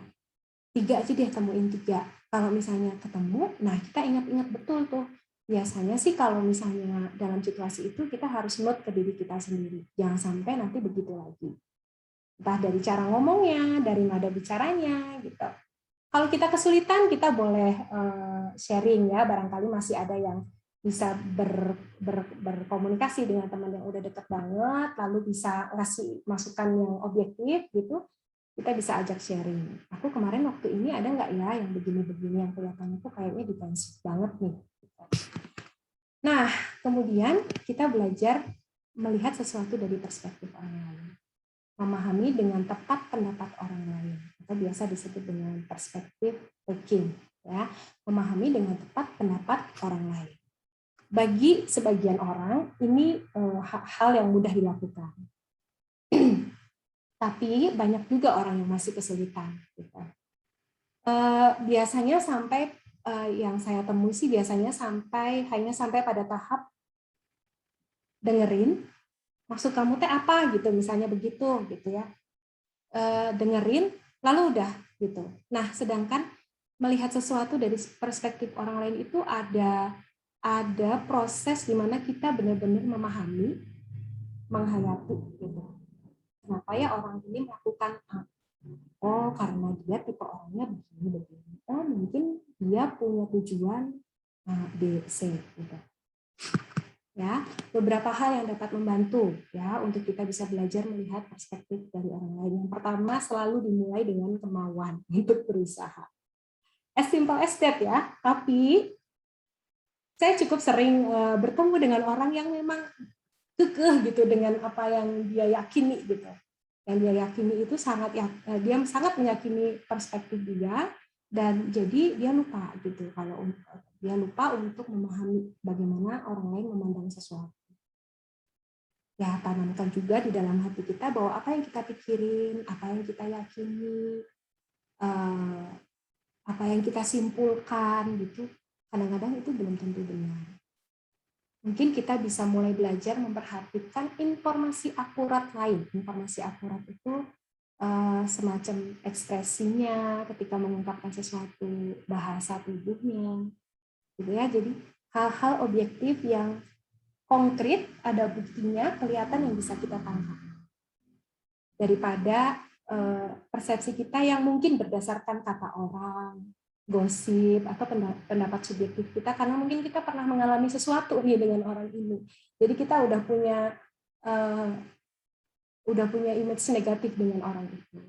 3 aja deh, temuin 3. Kalau misalnya ketemu, nah kita ingat-ingat betul tuh. Biasanya sih kalau misalnya dalam situasi itu kita harus note ke diri kita sendiri. Jangan sampai nanti begitu lagi. Entah dari cara ngomongnya, dari nada bicaranya, gitu. Kalau kita kesulitan, kita boleh sharing ya, barangkali masih ada yang bisa berkomunikasi dengan teman yang udah deket banget, lalu bisa ngasih masukan yang objektif gitu. Kita bisa ajak sharing. Aku kemarin waktu ini ada nggak ya yang begini-begini yang kelihatannya tuh kayaknya defensif banget nih. Nah, kemudian kita belajar melihat sesuatu dari perspektif orang lain. Memahami dengan tepat pendapat orang lain. Atau biasa disebut dengan perspektif taking. Ya, memahami dengan tepat pendapat orang lain. Bagi sebagian orang, ini hal yang mudah dilakukan. Tapi banyak juga orang yang masih kesulitan. Gitu. Biasanya sampai yang saya temui sih biasanya hanya sampai pada tahap dengerin, maksud kamu teh apa gitu, misalnya begitu gitu ya. Dengerin, lalu udah gitu. Nah, sedangkan melihat sesuatu dari perspektif orang lain itu ada proses di mana kita benar-benar memahami, menghayati gitu. Kenapa ya orang ini melakukan A? Oh, karena dia tipe orangnya begini. Oh, mungkin dia punya tujuan A, B, C gitu. Ya, beberapa hal yang dapat membantu ya untuk kita bisa belajar melihat perspektif dari orang lain. Yang pertama selalu dimulai dengan kemauan untuk berusaha. As simple as that ya. Tapi saya cukup sering bertemu dengan orang yang memang kekeh gitu dengan apa yang dia yakini gitu. Yang dia yakini itu dia sangat meyakini perspektif dia, dan jadi dia lupa gitu kalau dia lupa untuk memahami bagaimana orang lain memandang sesuatu. Ya, tanamkan juga di dalam hati kita bahwa apa yang kita pikirin, apa yang kita yakini, apa yang kita simpulkan gitu, kadang-kadang itu belum tentu benar. Mungkin kita bisa mulai belajar memperhatikan informasi akurat lain. Informasi akurat itu semacam ekspresinya ketika mengungkapkan sesuatu, bahasa tubuhnya, gitu ya. Jadi hal-hal objektif yang konkret, ada buktinya, kelihatan yang bisa kita tangkap. Daripada persepsi kita yang mungkin berdasarkan kata orang, gosip, atau pendapat subjektif kita, karena mungkin kita pernah mengalami sesuatu nih dengan orang ini. Jadi kita udah punya image negatif dengan orang itu.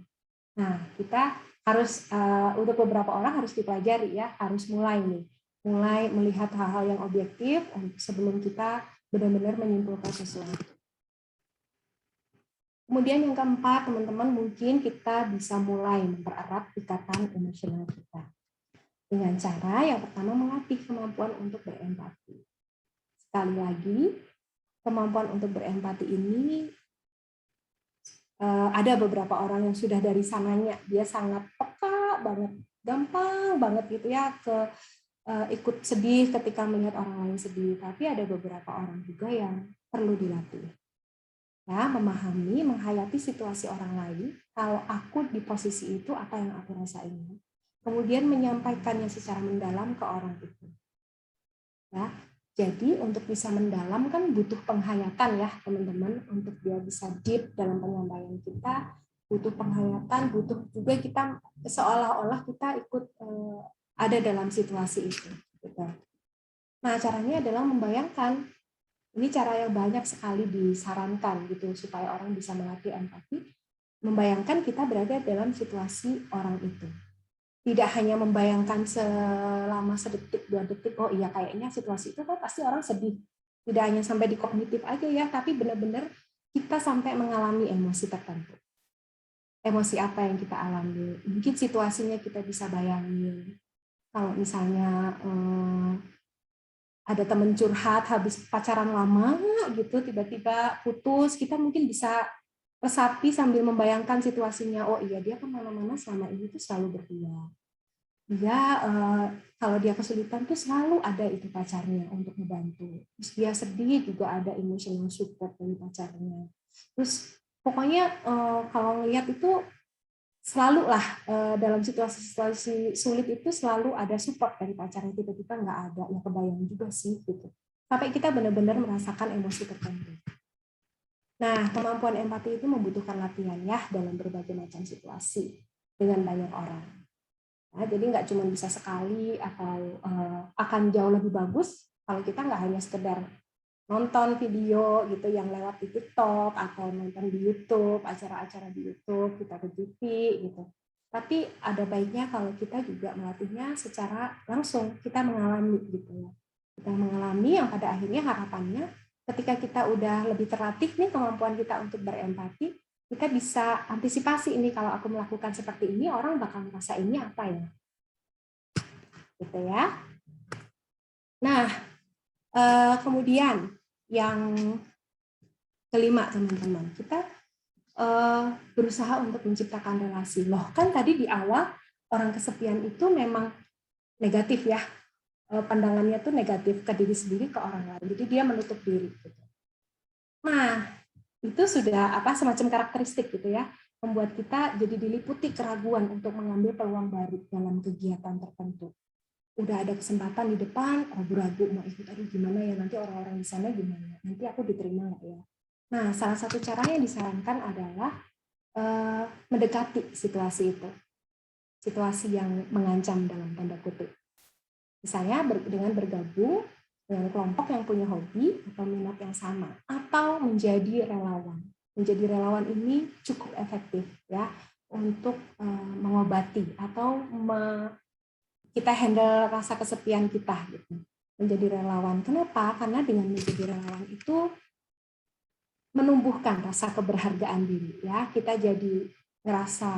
Nah, kita harus untuk beberapa orang harus dipelajari ya, harus mulai melihat hal-hal yang objektif sebelum kita benar-benar menyimpulkan sesuatu. Kemudian yang keempat, teman-teman, mungkin kita bisa mulai mempererat ikatan emosional kita. Dengan cara yang pertama melatih kemampuan untuk berempati. Sekali lagi, kemampuan untuk berempati ini ada beberapa orang yang sudah dari sananya, dia sangat peka banget, gampang banget gitu ya ikut sedih ketika melihat orang lain sedih. Tapi ada beberapa orang juga yang perlu dilatih. Ya, memahami, menghayati situasi orang lain. Kalau aku di posisi itu, apa yang aku rasain? Kemudian menyampaikannya secara mendalam ke orang itu. Ya, jadi untuk bisa mendalam kan butuh penghayatan ya teman-teman. Untuk dia bisa deep dalam penyampaian kita, butuh penghayatan, butuh juga kita seolah-olah kita ikut ada dalam situasi itu. Gitu. Nah, caranya adalah membayangkan. Ini cara yang banyak sekali disarankan gitu supaya orang bisa melatih empati, membayangkan kita berada dalam situasi orang itu. Tidak hanya membayangkan selama sedetik, 2 detik, oh iya kayaknya situasi itu kan pasti orang sedih. Tidak hanya sampai di kognitif aja ya, tapi benar-benar kita sampai mengalami emosi tertentu. Emosi apa yang kita alami? Mungkin situasinya kita bisa bayangin. Kalau misalnya ada teman curhat habis pacaran lama gitu, tiba-tiba putus, kita mungkin bisa resapi sambil membayangkan situasinya. Oh iya, dia kemana-mana selama ini tuh selalu berdua. Dia kalau dia kesulitan tuh selalu ada itu pacarnya untuk membantu. Terus dia sedih juga ada emotional support dari pacarnya. Terus pokoknya kalau ngelihat itu selalu lah dalam situasi-situasi sulit itu selalu ada support dari pacarnya, tiba-tiba nggak ada, ya kebayang juga sih gitu. Sampai kita benar-benar merasakan emosi tertentu. Nah, kemampuan empati itu membutuhkan latihan ya dalam berbagai macam situasi dengan banyak orang. Nah, jadi nggak cuma bisa sekali atau akan jauh lebih bagus kalau kita nggak hanya sekedar nonton video gitu yang lewat di TikTok atau nonton di YouTube, acara-acara di YouTube, kita ke TV gitu. Tapi ada baiknya kalau kita juga melatihnya secara langsung, kita mengalami gitu ya. Kita mengalami yang pada akhirnya harapannya ketika kita udah lebih terlatih nih kemampuan kita untuk berempati, kita bisa antisipasi ini kalau aku melakukan seperti ini, orang bakal merasa ini apa ya? Gitu ya. Nah, kemudian yang kelima teman-teman, kita berusaha untuk menciptakan relasi. Loh, kan tadi di awal orang kesepian itu memang negatif ya, pandangannya tuh negatif ke diri sendiri, ke orang lain. Jadi dia menutup diri. Gitu. Nah, itu sudah semacam karakteristik gitu ya, membuat kita jadi diliputi keraguan untuk mengambil peluang baru dalam kegiatan tertentu. Udah ada kesempatan di depan, ragu-ragu mau ikut, aduh gimana ya nanti orang-orang di sana gimana, nanti aku diterima nggak ya. Nah, salah satu caranya yang disarankan adalah mendekati situasi itu, situasi yang mengancam dalam tanda kutip. Misalnya dengan bergabung dengan kelompok yang punya hobi atau minat yang sama, atau menjadi relawan. Menjadi relawan ini cukup efektif ya untuk mengobati atau kita handle rasa kesepian kita gitu. Menjadi relawan. Kenapa? Karena dengan menjadi relawan itu menumbuhkan rasa keberhargaan diri ya. Kita jadi ngerasa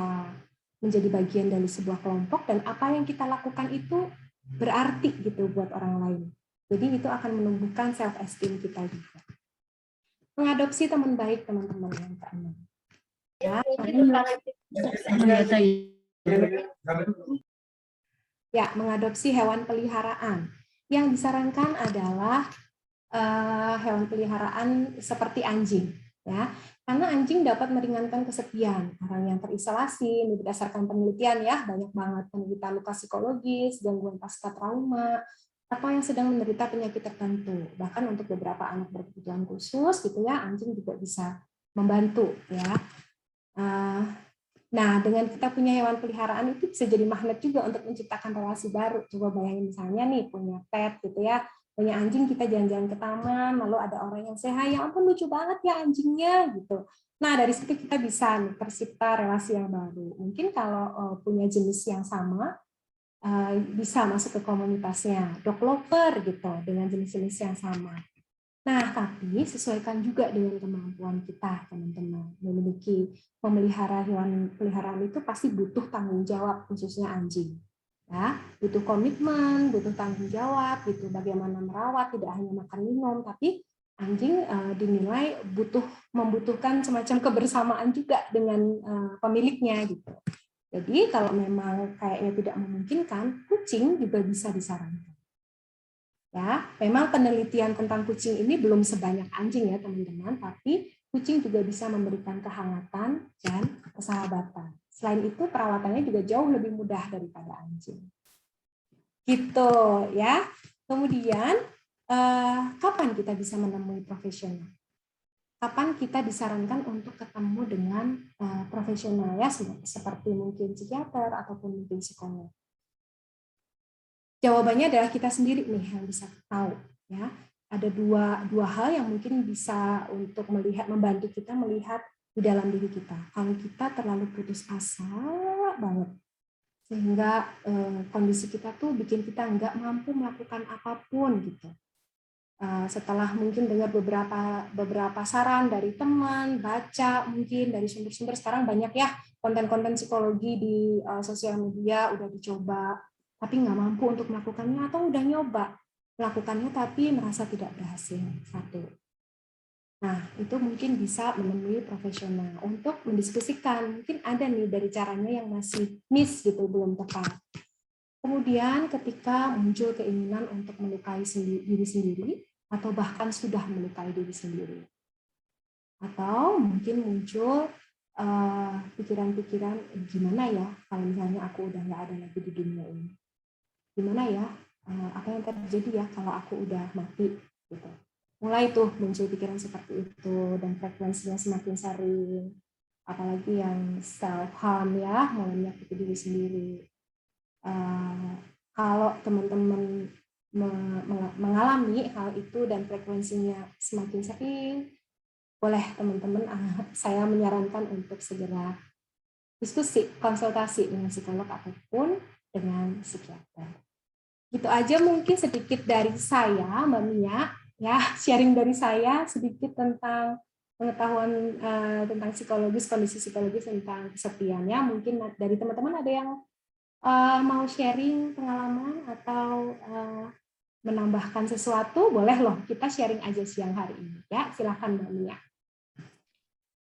menjadi bagian dari sebuah kelompok dan apa yang kita lakukan itu berarti gitu buat orang lain. Jadi itu akan menumbuhkan self esteem kita juga. Mengadopsi teman baik teman-teman yang keenam. Ya, mengadopsi hewan peliharaan. Yang disarankan adalah hewan peliharaan seperti anjing, ya, karena anjing dapat meringankan kesepian. Orang yang terisolasi, ini berdasarkan penelitian ya, banyak banget penderita luka psikologis, gangguan pasca trauma, atau yang sedang menderita penyakit tertentu. Bahkan untuk beberapa anak berkebutuhan khusus, gitu ya, anjing juga bisa membantu, ya. Nah, dengan kita punya hewan peliharaan itu bisa jadi magnet juga untuk menciptakan relasi baru. Coba bayangin misalnya nih punya pet gitu ya, punya anjing, kita jalan-jalan ke taman, lalu ada orang yang sehat, ya ampun lucu banget ya anjingnya gitu. Nah, dari situ kita bisa nih tercipta relasi yang baru. Mungkin kalau punya jenis yang sama, bisa masuk ke komunitasnya, dog lover gitu, dengan jenis-jenis yang sama. Nah, tapi sesuaikan juga dengan kemampuan kita, teman-teman. Memelihara hewan peliharaan itu pasti butuh tanggung jawab, khususnya anjing. Ya, butuh komitmen, butuh tanggung jawab, gitu. Bagaimana merawat, tidak hanya makan minum, tapi anjing dinilai membutuhkan semacam kebersamaan juga dengan pemiliknya, gitu. Jadi kalau memang kayaknya tidak memungkinkan, kucing juga bisa disarankan. Ya, memang penelitian tentang kucing ini belum sebanyak anjing ya teman-teman, tapi kucing juga bisa memberikan kehangatan dan persahabatan. Selain itu perawatannya juga jauh lebih mudah daripada anjing. Gitu ya. Kemudian kapan kita bisa menemui profesional? Kapan kita disarankan untuk ketemu dengan profesional ya, seperti mungkin psikiater ataupun mungkin psikolog? Jawabannya adalah kita sendiri nih yang bisa tahu ya. Ada dua hal yang mungkin bisa untuk membantu kita melihat di dalam diri kita. Kalau kita terlalu putus asa banget sehingga kondisi kita tuh bikin kita nggak mampu melakukan apapun gitu. Setelah mungkin dengar beberapa saran dari teman, baca mungkin dari sumber-sumber, sekarang banyak ya konten-konten psikologi di sosial media udah dicoba, tapi nggak mampu untuk melakukannya, atau udah nyoba melakukannya tapi merasa tidak berhasil. Satu. Nah, itu mungkin bisa menemui profesional untuk mendiskusikan. Mungkin ada nih dari caranya yang masih miss gitu, belum tepat. Kemudian ketika muncul keinginan untuk melukai diri sendiri, atau bahkan sudah melukai diri sendiri. Atau mungkin muncul pikiran-pikiran, gimana ya kalau misalnya aku udah nggak ada lagi di dunia ini. Gimana ya, apa yang terjadi ya kalau aku udah mati gitu. Mulai tuh muncul pikiran seperti itu dan frekuensinya semakin sering, apalagi yang self harm ya, mulai menyakiti diri sendiri. Kalau teman-teman mengalami hal itu dan frekuensinya semakin sering, boleh teman-teman, saya menyarankan untuk segera diskusi, konsultasi dengan psikolog ataupun dengan psikiater. Gitu aja mungkin sedikit dari saya, Mbak Mia, ya, sharing dari saya sedikit tentang pengetahuan tentang psikologis, kondisi psikologis tentang kesepian ya. Mungkin dari teman-teman ada yang mau sharing pengalaman atau menambahkan sesuatu, boleh loh, kita sharing aja siang hari ini ya. Silakan Mbak Mia.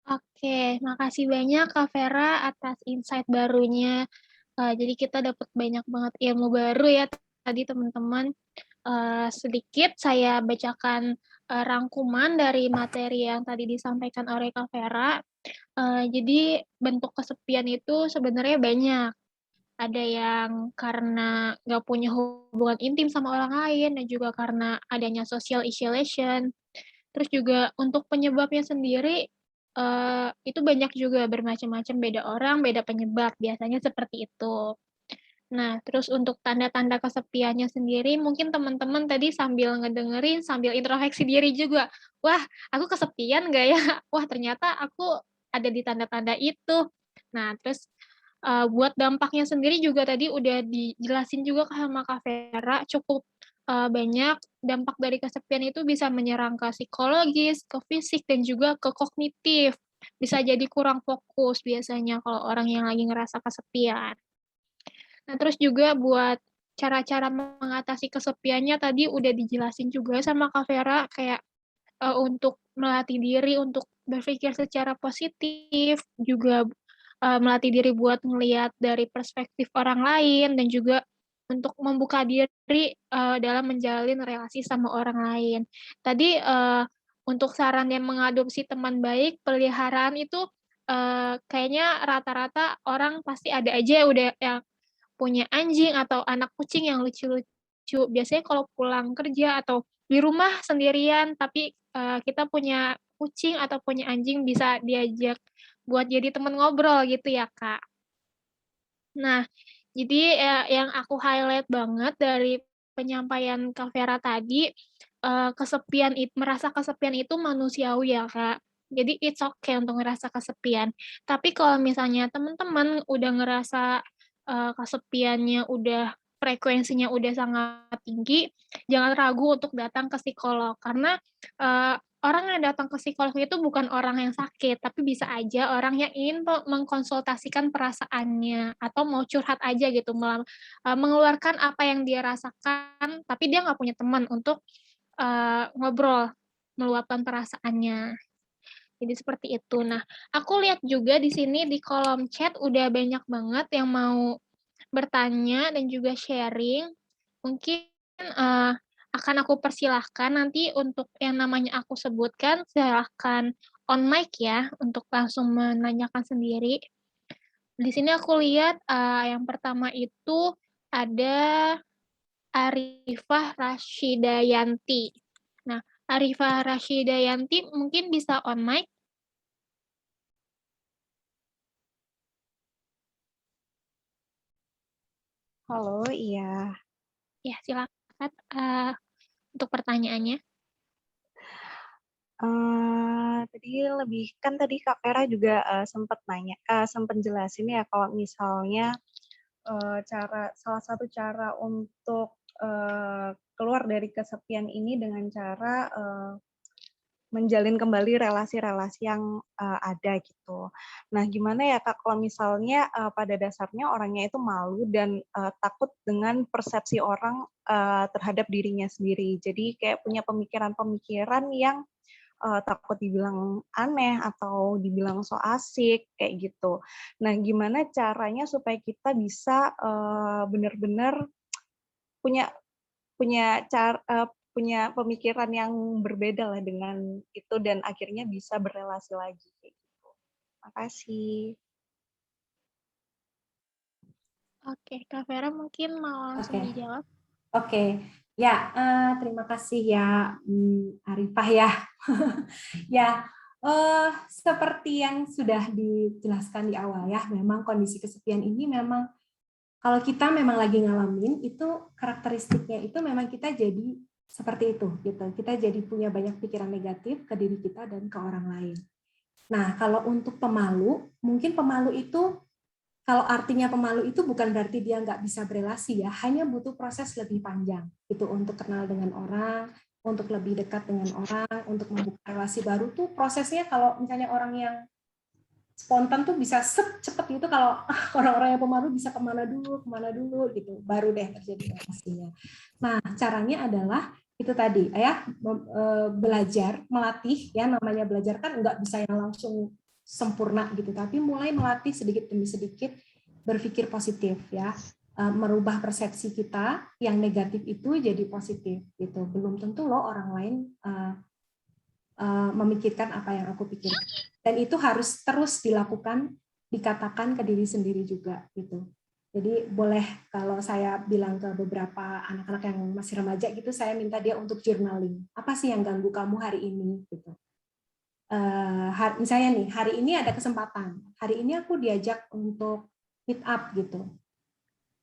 Oke, makasih banyak Kak Vera atas insight barunya. Jadi kita dapat banyak banget ilmu baru ya tadi teman-teman. Sedikit saya bacakan rangkuman dari materi yang tadi disampaikan oleh Kak Vera. Jadi bentuk kesepian itu sebenarnya banyak. Ada yang karena nggak punya hubungan intim sama orang lain, dan juga karena adanya social isolation. Terus juga untuk penyebabnya sendiri, itu banyak juga bermacam-macam, beda orang, beda penyebab, biasanya seperti itu. Nah, terus untuk tanda-tanda kesepiannya sendiri, mungkin teman-teman tadi sambil ngedengerin, sambil introspeksi diri juga. Wah, aku kesepian nggak ya? Wah, ternyata aku ada di tanda-tanda itu. Nah, terus buat dampaknya sendiri juga tadi udah dijelasin juga sama Kak Vera, cukup banyak dampak dari kesepian itu bisa menyerang ke psikologis, ke fisik, dan juga ke kognitif. Bisa jadi kurang fokus biasanya kalau orang yang lagi ngerasa kesepian. Nah, terus juga buat cara-cara mengatasi kesepiannya tadi udah dijelasin juga sama Kak Vera, kayak untuk melatih diri untuk berpikir secara positif, juga melatih diri buat ngelihat dari perspektif orang lain, dan juga untuk membuka diri dalam menjalin relasi sama orang lain. Tadi untuk saran yang mengadopsi teman baik, peliharaan itu kayaknya rata-rata orang pasti ada aja udah yang punya anjing atau anak kucing yang lucu-lucu. Biasanya kalau pulang kerja atau di rumah sendirian, tapi kita punya kucing atau punya anjing bisa diajak buat jadi teman ngobrol gitu ya, Kak. Nah, jadi yang aku highlight banget dari penyampaian Kak Vera tadi, merasa kesepian itu manusiawi ya, Kak. Jadi it's okay untuk ngerasa kesepian. Tapi kalau misalnya teman-teman udah ngerasa kesepiannya frekuensinya udah sangat tinggi, jangan ragu untuk datang ke psikolog. Karena orang yang datang ke psikolog itu bukan orang yang sakit, tapi bisa aja orang yang ingin mengkonsultasikan perasaannya atau mau curhat aja gitu, mengeluarkan apa yang dia rasakan, tapi dia nggak punya teman untuk ngobrol, meluapkan perasaannya. Jadi seperti itu. Nah, aku lihat juga di sini di kolom chat udah banyak banget yang mau bertanya dan juga sharing. Mungkin akan aku persilahkan nanti untuk yang namanya aku sebutkan, silahkan on mic ya untuk langsung menanyakan sendiri. Di sini aku lihat yang pertama itu ada Arifah Rashidayanti. Nah, Arifah Rashidayanti mungkin bisa on mic. Halo, iya. Ya, silakan untuk pertanyaannya. Tadi Kak Vera juga sempat jelasin ya kalau misalnya salah satu cara untuk keluar dari kesepian ini dengan cara menjalin kembali relasi-relasi yang ada gitu. Nah, gimana ya Kak kalau misalnya pada dasarnya orangnya itu malu dan takut dengan persepsi orang terhadap dirinya sendiri. Jadi kayak punya pemikiran-pemikiran yang takut dibilang aneh atau dibilang so asik kayak gitu. Nah, gimana caranya supaya kita bisa benar-benar punya punya pemikiran yang berbeda lah dengan itu dan akhirnya bisa berelasi lagi kayak gitu. Makasih. Oke, Kak Vera mungkin mau langsung dijawab. Oke. Ya, terima kasih ya Arifah ya. Ya, seperti yang sudah dijelaskan di awal ya, memang kondisi kesepian ini memang Kalau kita memang lagi ngalamin, itu karakteristiknya itu memang kita jadi seperti itu, gitu. Kita jadi punya banyak pikiran negatif ke diri kita dan ke orang lain. Nah, kalau untuk pemalu, mungkin pemalu itu, kalau artinya pemalu itu bukan berarti dia nggak bisa berelasi ya, hanya butuh proses lebih panjang, gitu, untuk kenal dengan orang, untuk lebih dekat dengan orang, untuk membuka relasi baru tuh prosesnya kalau misalnya orang yang spontan tuh bisa cepet gitu, kalau orang-orang yang pemalu bisa kemana dulu gitu, baru deh terjadi relasinya. Nah, caranya adalah itu tadi ya, belajar, melatih ya, namanya belajar kan nggak bisa yang langsung sempurna gitu, tapi mulai melatih sedikit demi sedikit berpikir positif ya, merubah persepsi kita yang negatif itu jadi positif gitu. Belum tentu loh orang lain memikirkan apa yang aku pikirkan. Dan itu harus terus dilakukan, dikatakan ke diri sendiri juga gitu. Jadi boleh kalau saya bilang ke beberapa anak-anak yang masih remaja gitu, saya minta dia untuk journaling. Apa sih yang ganggu kamu hari ini gitu. Misalnya nih, hari ini ada kesempatan. Hari ini aku diajak untuk meet up gitu.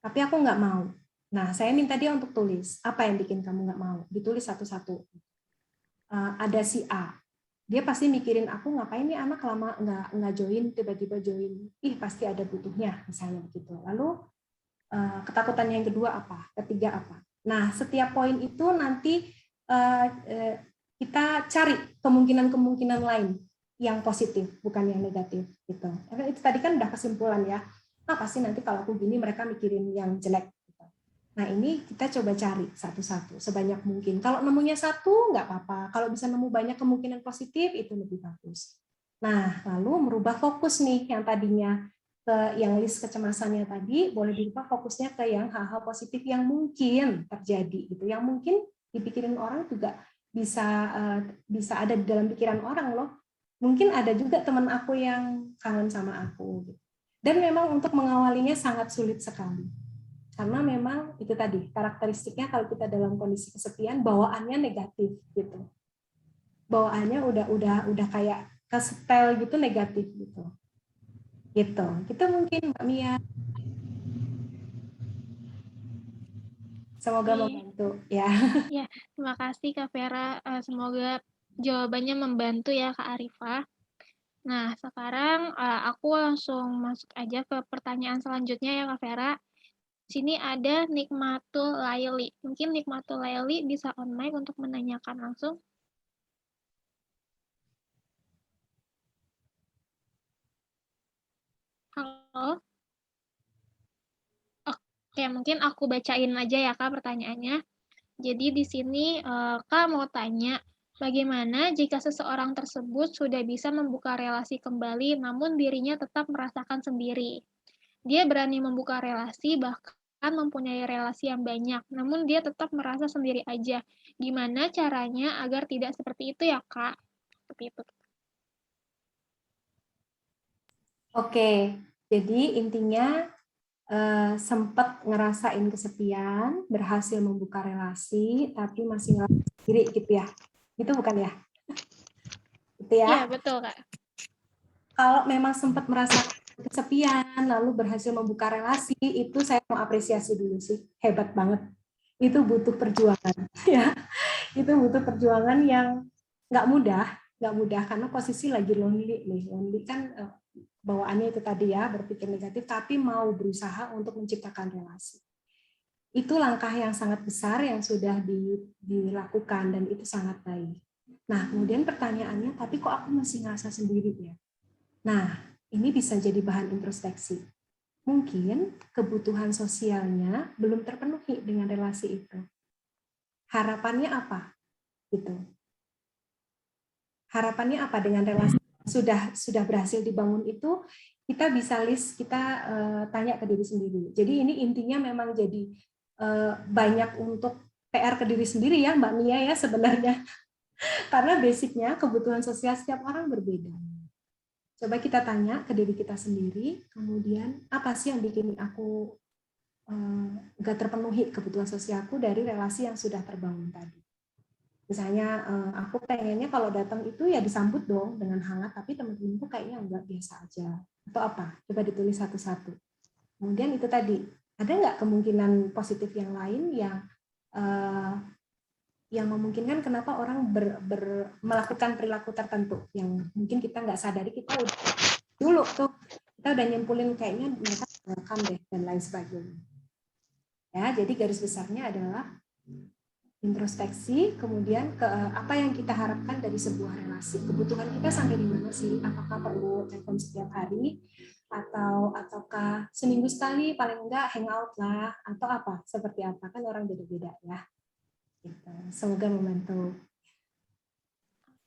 Tapi aku nggak mau. Nah, saya minta dia untuk tulis. Apa yang bikin kamu nggak mau? Ditulis satu-satu. Ada si A. Dia pasti mikirin, aku ngapain nih anak lama nggak join, tiba-tiba join. Pasti ada butuhnya, misalnya begitu. Lalu ketakutan yang kedua apa? Ketiga apa? Nah, setiap poin itu nanti kita cari kemungkinan-kemungkinan lain yang positif, bukan yang negatif. Gitu. Karena itu tadi kan udah kesimpulan ya. Pasti nanti kalau aku gini mereka mikirin yang jelek. Nah, ini kita coba cari satu-satu sebanyak mungkin. Kalau nemunya satu, nggak apa-apa. Kalau bisa nemu banyak kemungkinan positif, itu lebih bagus. Nah, lalu merubah fokus nih, yang tadinya ke yang list kecemasannya tadi, boleh dirubah fokusnya ke yang hal-hal positif yang mungkin terjadi. Gitu. Yang mungkin dipikirin orang juga bisa ada di dalam pikiran orang loh. Mungkin ada juga teman aku yang kangen sama aku. Dan memang untuk mengawalinya sangat sulit sekali. Karena memang itu tadi karakteristiknya kalau kita dalam kondisi kesepian bawaannya negatif gitu, bawaannya udah kayak kesetel gitu, negatif gitu. Kita mungkin Mbak Mia, semoga membantu ya. Ya, terima kasih Kak Vera. Semoga jawabannya membantu ya Kak Arifah. Nah, sekarang aku langsung masuk aja ke pertanyaan selanjutnya ya Kak Vera. Sini ada Nikmatul Laili. Mungkin Nikmatul Laili bisa on mic untuk menanyakan langsung. Halo? Oke, mungkin aku bacain aja ya Kak pertanyaannya. Jadi di sini Kak mau tanya, bagaimana jika seseorang tersebut sudah bisa membuka relasi kembali namun dirinya tetap merasakan sendiri? Dia berani membuka relasi, bahkan mempunyai relasi yang banyak, namun dia tetap merasa sendiri aja. Gimana caranya agar tidak seperti itu ya, Kak? Seperti itu. Oke, jadi intinya sempat ngerasain kesepian, berhasil membuka relasi, tapi masih ngerasa sendiri gitu ya. Itu bukan ya? Gitu ya. Iya, betul, Kak. Kalau memang sempat merasa kesepian, lalu berhasil membuka relasi, itu saya mau apresiasi dulu sih. Hebat banget. Itu butuh perjuangan. Ya, itu butuh perjuangan yang nggak mudah karena posisi lagi lonely nih. Lonely kan bawaannya itu tadi ya, berpikir negatif, tapi mau berusaha untuk menciptakan relasi. Itu langkah yang sangat besar yang sudah dilakukan dan itu sangat baik. Nah, kemudian pertanyaannya, tapi kok aku masih ngerasa sendiri ya? Nah, ini bisa jadi bahan introspeksi. Mungkin kebutuhan sosialnya belum terpenuhi dengan relasi itu. Harapannya apa? Gitu. Harapannya apa dengan relasi sudah berhasil dibangun itu? Kita bisa tanya ke diri sendiri. Jadi ini intinya memang jadi banyak untuk PR ke diri sendiri ya Mbak Mia ya sebenarnya. Karena basicnya kebutuhan sosial setiap orang berbeda. Coba kita tanya ke diri kita sendiri, kemudian apa sih yang bikin aku nggak terpenuhi kebutuhan sosialku dari relasi yang sudah terbangun tadi. Misalnya aku pengennya kalau datang itu ya disambut dong dengan hangat, tapi teman-temanku kayaknya nggak, biasa aja. Atau apa? Coba ditulis satu-satu. Kemudian itu tadi, ada nggak kemungkinan positif yang lain yang memungkinkan kenapa orang melakukan perilaku tertentu yang mungkin kita nggak sadari, kita udah dulu tuh kita udah nyimpulin kayaknya mereka welcome deh dan lain sebagainya. Ya, jadi garis besarnya adalah introspeksi, kemudian ke apa yang kita harapkan dari sebuah relasi. Kebutuhan kita sampai di mana sih? Apakah perlu telepon setiap hari ataukah seminggu sekali paling enggak hangout lah atau apa? Seperti apa? Kan orang beda-beda ya. Gitu. Semoga membantu.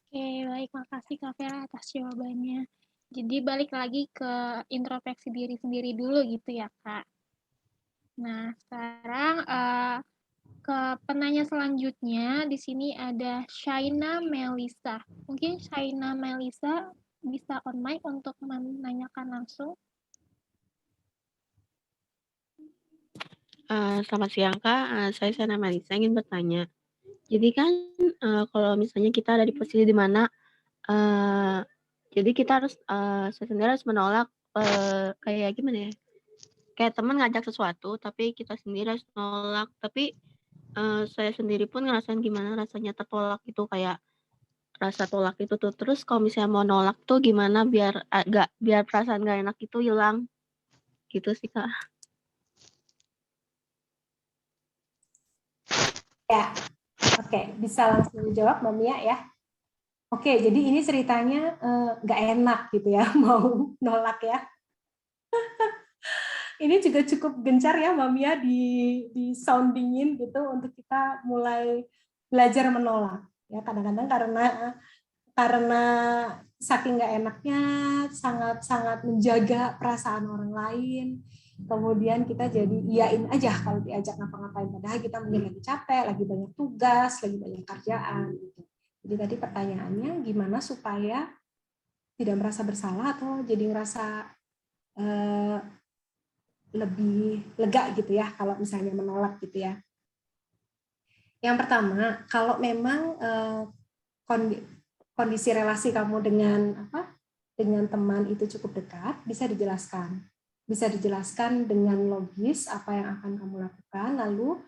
Oke, baik. Makasih Kak Vera atas jawabannya. Jadi balik lagi ke introspeksi diri sendiri dulu gitu ya, Kak. Nah, sekarang ke penanya selanjutnya. Di sini ada Shaina Melisa. Mungkin Shaina Melisa bisa on mic untuk menanyakan langsung. Selamat siang Kak, saya Shaina Melisa ingin bertanya. Jadi kan kalau misalnya kita ada di posisi di mana jadi kita harus saya sendiri harus menolak kayak gimana ya? Kayak teman ngajak sesuatu tapi kita sendiri harus nolak. Tapi saya sendiri pun ngerasain gimana rasanya tertolak itu, kayak rasa tolak itu tuh. Terus kalau misalnya mau nolak tuh gimana biar biar perasaan gak enak itu hilang gitu sih Kak. Ya, oke, bisa langsung dijawab Mbak Mia ya. Oke, jadi ini ceritanya nggak enak gitu ya, mau nolak ya. Ini juga cukup gencar ya Mbak Mia di soundingin gitu untuk kita mulai belajar menolak. Ya kadang-kadang karena saking nggak enaknya sangat-sangat menjaga perasaan orang lain. Kemudian kita jadi iyain aja kalau diajak ngapa-ngapain, padahal kita mungkin lagi capek, lagi banyak tugas, lagi banyak kerjaan gitu. Jadi tadi pertanyaannya gimana supaya tidak merasa bersalah atau jadi ngerasa lebih lega gitu ya kalau misalnya menolak gitu ya. Yang pertama, kalau memang kondisi relasi kamu dengan teman itu cukup dekat, bisa dijelaskan. Bisa dijelaskan dengan logis apa yang akan kamu lakukan, lalu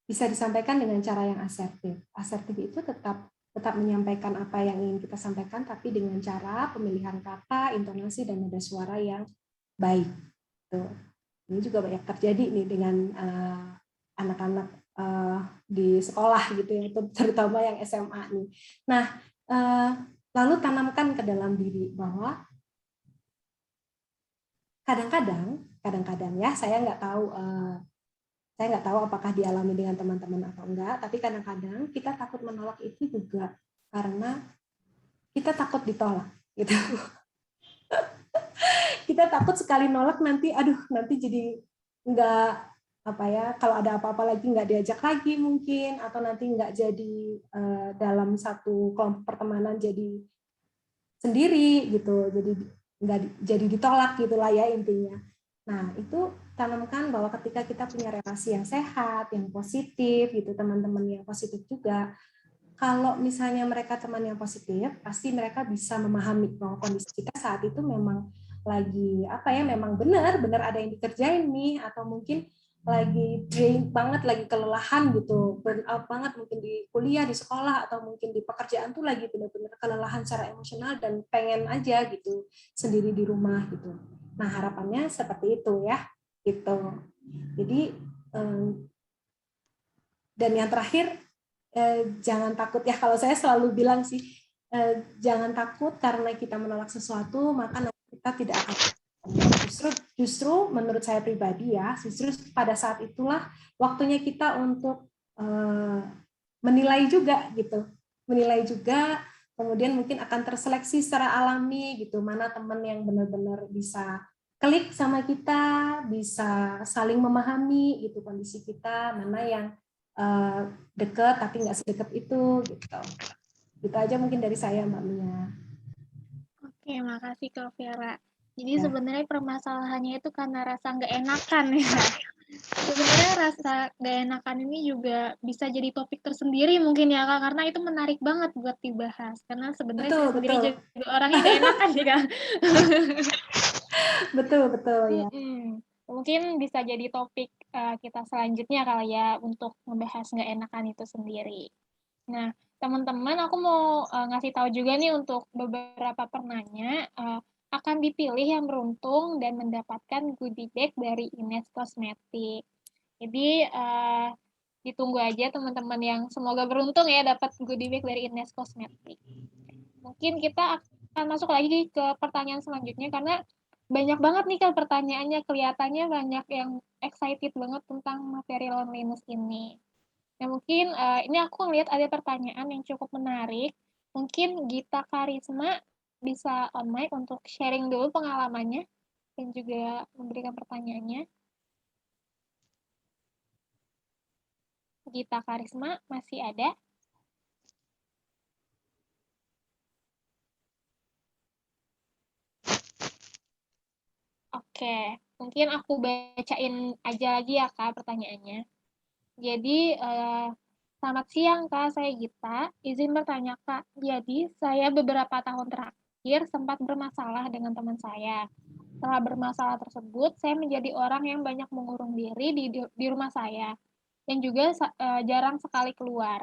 bisa disampaikan dengan cara yang asertif. Asertif itu tetap menyampaikan apa yang ingin kita sampaikan, tapi dengan cara pemilihan kata, intonasi, dan nada suara yang baik. Tuh. Ini juga banyak terjadi nih dengan anak-anak di sekolah gitu ya, terutama yang SMA nih. Nah, lalu tanamkan ke dalam diri bahwa kadang-kadang ya saya nggak tahu apakah dialami dengan teman-teman atau enggak, tapi kadang-kadang kita takut menolak itu juga karena kita takut ditolak gitu. Kita takut sekali nolak nanti jadi nggak kalau ada apa-apa lagi nggak diajak lagi mungkin, atau nanti nggak jadi dalam satu kelompok pertemanan jadi sendiri gitu, jadi nggak jadi ditolak gitulah ya intinya. Nah itu tanamkan bahwa ketika kita punya relasi yang sehat, yang positif gitu, teman-teman yang positif juga, kalau misalnya mereka teman yang positif, pasti mereka bisa memahami bahwa kondisi kita saat itu memang lagi memang benar ada yang dikerjain nih, atau mungkin lagi drain banget, lagi kelelahan gitu, burn out banget mungkin di kuliah, di sekolah, atau mungkin di pekerjaan tuh lagi benar-benar kelelahan secara emosional dan pengen aja gitu sendiri di rumah gitu. Nah harapannya seperti itu ya gitu. Jadi dan yang terakhir, jangan takut ya, kalau saya selalu bilang sih jangan takut karena kita menolak sesuatu maka kita tidak akan. Justru menurut saya pribadi ya, justru pada saat itulah waktunya kita untuk menilai juga gitu, kemudian mungkin akan terseleksi secara alami gitu, mana teman yang benar-benar bisa klik sama kita, bisa saling memahami gitu kondisi kita, mana yang dekat tapi nggak sedekat itu gitu. Gitu aja mungkin dari saya Mbak Mia. Oke, makasih Kak Vera. Jadi sebenarnya permasalahannya itu karena rasa nggak enakan ya. Sebenarnya rasa nggak enakan ini juga bisa jadi topik tersendiri mungkin ya Kak, karena itu menarik banget buat dibahas. Karena sebenarnya saya sendiri juga orangnya nggak enakan sih Kak. Betul ya. Mungkin bisa jadi topik kita selanjutnya kali ya untuk membahas nggak enakan itu sendiri. Nah, teman-teman, aku mau ngasih tahu juga nih untuk beberapa penanya akan dipilih yang beruntung dan mendapatkan goodie bag dari Ines Cosmetic. Jadi ditunggu aja teman-teman yang semoga beruntung ya dapat goodie bag dari Ines Cosmetic. Mungkin kita akan masuk lagi ke pertanyaan selanjutnya karena banyak banget nih kan pertanyaannya, kelihatannya banyak yang excited banget tentang materi loneliness ini. Nah, mungkin ini aku ngelihat ada pertanyaan yang cukup menarik. Mungkin Gita Karisma bisa on mic untuk sharing dulu pengalamannya dan juga memberikan pertanyaannya. Gita Karisma masih ada? Oke, mungkin aku bacain aja lagi ya Kak pertanyaannya. Jadi, selamat siang Kak, saya Gita. Izin bertanya Kak, jadi saya beberapa tahun terakhir sempat bermasalah dengan teman saya. Setelah bermasalah tersebut, saya menjadi orang yang banyak mengurung diri di rumah saya, dan juga jarang sekali keluar.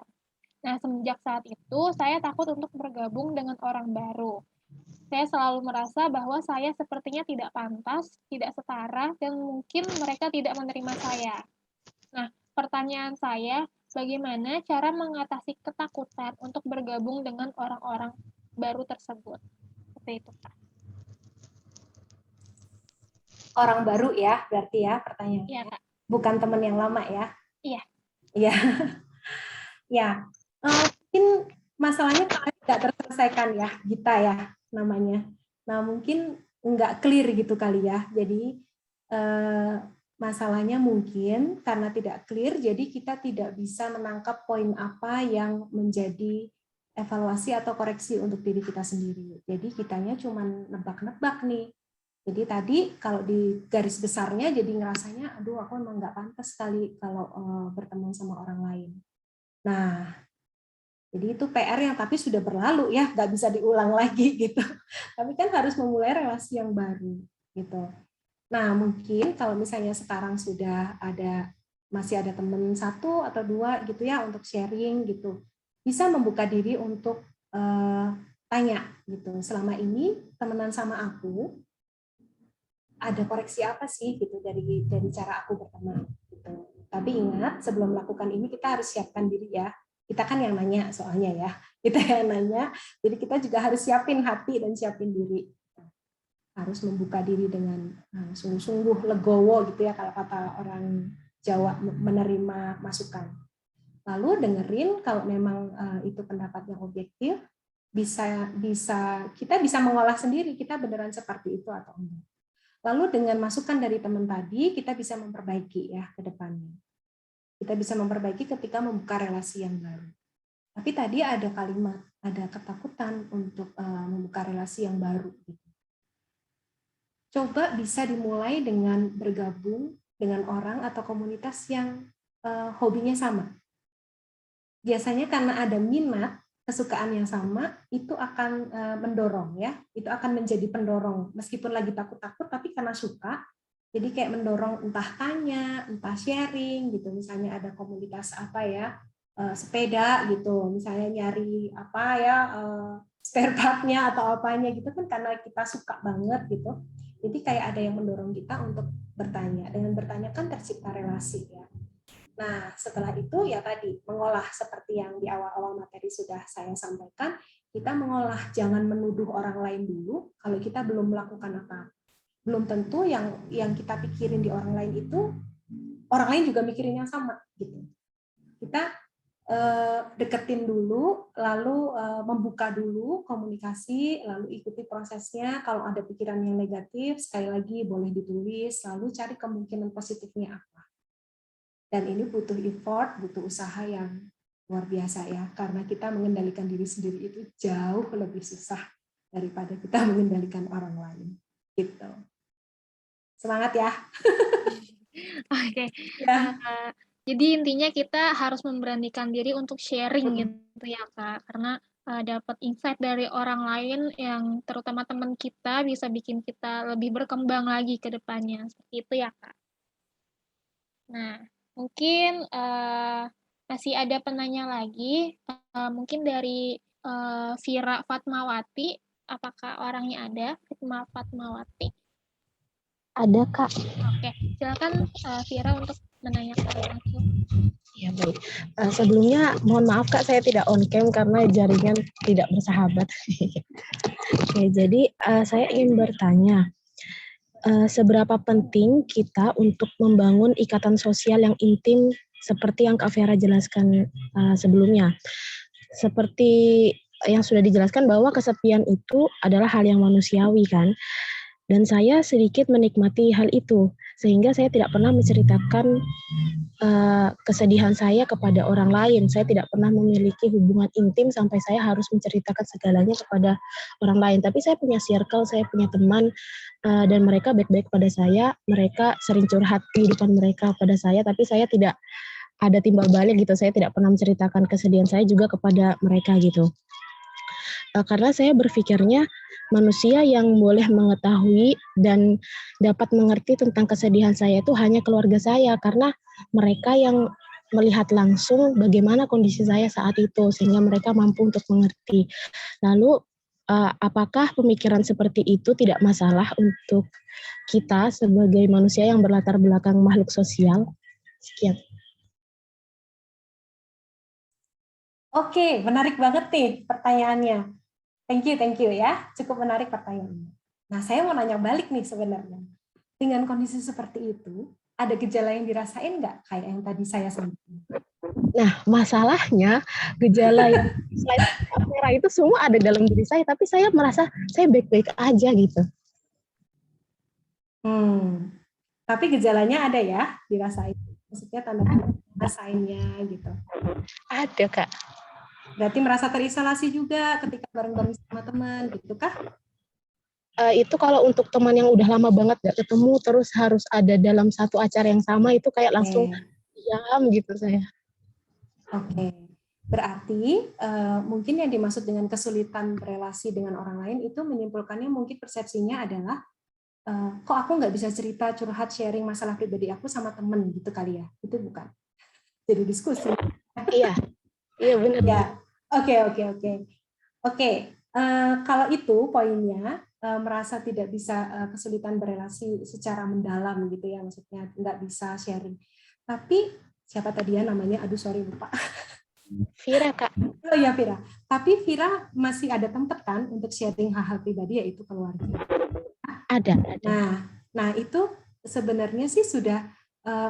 Nah, semenjak saat itu, saya takut untuk bergabung dengan orang baru. Saya selalu merasa bahwa saya sepertinya tidak pantas, tidak setara, dan mungkin mereka tidak menerima saya. Nah, pertanyaan saya, bagaimana cara mengatasi ketakutan untuk bergabung dengan orang-orang baru tersebut? Seperti itu, Kak. Orang baru ya, berarti ya Iya, pertanyaannya. Kak. Bukan teman yang lama ya? Iya. Iya. Ya, mungkin masalahnya tidak terselesaikan ya, Gita ya namanya. Nah, mungkin nggak clear gitu kali ya. Jadi masalahnya mungkin karena tidak clear, jadi kita tidak bisa menangkap poin apa yang menjadi evaluasi atau koreksi untuk diri kita sendiri. Jadi kitanya cuma nebak-nebak nih. Jadi tadi kalau di garis besarnya jadi ngerasanya, aduh aku emang nggak pantas sekali kalau berteman sama orang lain. Nah, jadi itu PR yang tapi sudah berlalu ya, nggak bisa diulang lagi gitu. Tapi kan harus memulai relasi yang baru gitu. Nah, mungkin kalau misalnya sekarang sudah masih ada teman satu atau dua gitu ya untuk sharing gitu, bisa membuka diri untuk tanya gitu. Selama ini temenan sama aku, ada koreksi apa sih gitu dari cara aku berteman gitu. Tapi ingat sebelum melakukan ini kita harus siapkan diri ya. Kita kan yang nanya soalnya ya. Kita yang nanya. Jadi kita juga harus siapin hati dan siapin diri. Harus membuka diri dengan sungguh-sungguh legowo gitu ya kalau kata orang Jawa, menerima masukan. Lalu dengerin kalau memang itu pendapat yang objektif, kita bisa mengolah sendiri kita beneran seperti itu atau enggak. Lalu dengan masukan dari teman tadi, kita bisa memperbaiki ya ke depannya. Kita bisa memperbaiki ketika membuka relasi yang baru. Tapi tadi ada kalimat, ada ketakutan untuk membuka relasi yang baru. Coba bisa dimulai dengan bergabung dengan orang atau komunitas yang hobinya sama. Biasanya karena ada minat, kesukaan yang sama, itu akan mendorong ya, itu akan menjadi pendorong meskipun lagi takut-takut tapi karena suka, jadi kayak mendorong entah tanya, entah sharing gitu. Misalnya ada komunitas apa ya, sepeda gitu, misalnya nyari apa ya, spare part-nya atau apanya gitu kan karena kita suka banget gitu. Jadi kayak ada yang mendorong kita untuk bertanya. Dengan bertanya kan tercipta relasi ya. Nah, setelah itu ya tadi, mengolah seperti yang di awal-awal materi sudah saya sampaikan, kita mengolah, jangan menuduh orang lain dulu kalau kita belum melakukan apa. Belum tentu yang kita pikirin di orang lain itu, orang lain juga mikirin yang sama. Gitu. Kita deketin dulu, lalu membuka dulu komunikasi, lalu ikuti prosesnya. Kalau ada pikiran yang negatif, sekali lagi boleh ditulis, lalu cari kemungkinan positifnya apa. Dan ini butuh effort, butuh usaha yang luar biasa ya, karena kita mengendalikan diri sendiri itu jauh lebih susah daripada kita mengendalikan orang lain. Gitu. Semangat ya. Oke. Ya. Jadi intinya kita harus memberanikan diri untuk sharing gitu ya Kak, karena dapat insight dari orang lain yang terutama teman kita bisa bikin kita lebih berkembang lagi ke depannya. Seperti itu ya Kak. Nah, mungkin masih ada penanya lagi, mungkin dari Vira Fatmawati, apakah orangnya ada? Fatmawati. Ada, Kak. Oke, silakan Vira untuk menanyakan langsung. Ya, baik. Sebelumnya mohon maaf Kak, saya tidak on cam karena jaringan tidak bersahabat. Oke, jadi saya ingin bertanya, seberapa penting kita untuk membangun ikatan sosial yang intim seperti yang Kak Vera jelaskan sebelumnya. Seperti yang sudah dijelaskan bahwa kesepian itu adalah hal yang manusiawi kan. Dan saya sedikit menikmati hal itu, sehingga saya tidak pernah menceritakan kesedihan saya kepada orang lain. Saya tidak pernah memiliki hubungan intim sampai saya harus menceritakan segalanya kepada orang lain. Tapi saya punya circle, saya punya teman, dan mereka baik-baik pada saya. Mereka sering curhat kehidupan mereka pada saya, tapi saya tidak ada timbal balik gitu. Saya tidak pernah menceritakan kesedihan saya juga kepada mereka gitu. Karena saya berpikirnya manusia yang boleh mengetahui dan dapat mengerti tentang kesedihan saya itu hanya keluarga saya, karena mereka yang melihat langsung bagaimana kondisi saya saat itu, sehingga mereka mampu untuk mengerti. Lalu, apakah pemikiran seperti itu tidak masalah untuk kita sebagai manusia yang berlatar belakang makhluk sosial? Sekian. Oke, menarik banget nih pertanyaannya. Thank you ya. Cukup menarik pertanyaannya. Nah, saya mau nanya balik nih sebenarnya. Dengan kondisi seperti itu, ada gejala yang dirasain nggak kayak yang tadi saya sebutkan? Nah, masalahnya gejala yang selain kamera itu semua ada dalam diri saya, tapi saya merasa saya baik-baik aja gitu. Tapi gejalanya ada ya, dirasain. Maksudnya tanda-tanda rasainnya gitu. Ada, Kak. Berarti merasa terisolasi juga ketika bareng-bareng sama teman, gitu kah? Itu kalau untuk teman yang udah lama banget gak ketemu, terus harus ada dalam satu acara yang sama, itu kayak langsung diam gitu saya. Oke. Berarti mungkin yang dimaksud dengan kesulitan berelasi dengan orang lain itu menyimpulkannya mungkin persepsinya adalah kok aku nggak bisa cerita, curhat, sharing masalah pribadi aku sama temen gitu kali ya? Itu bukan? Jadi diskusi. Iya benar. Ya. Oke. Kalau itu poinnya merasa tidak bisa kesulitan berelasi secara mendalam gitu ya, maksudnya nggak bisa sharing. Tapi siapa tadi ya namanya? Aduh sorry lupa. Vira, Kak. Oh ya Vira. Tapi Vira masih ada tempat kan untuk sharing hal-hal pribadi yaitu keluarga. Ada. Nah itu sebenarnya sih sudah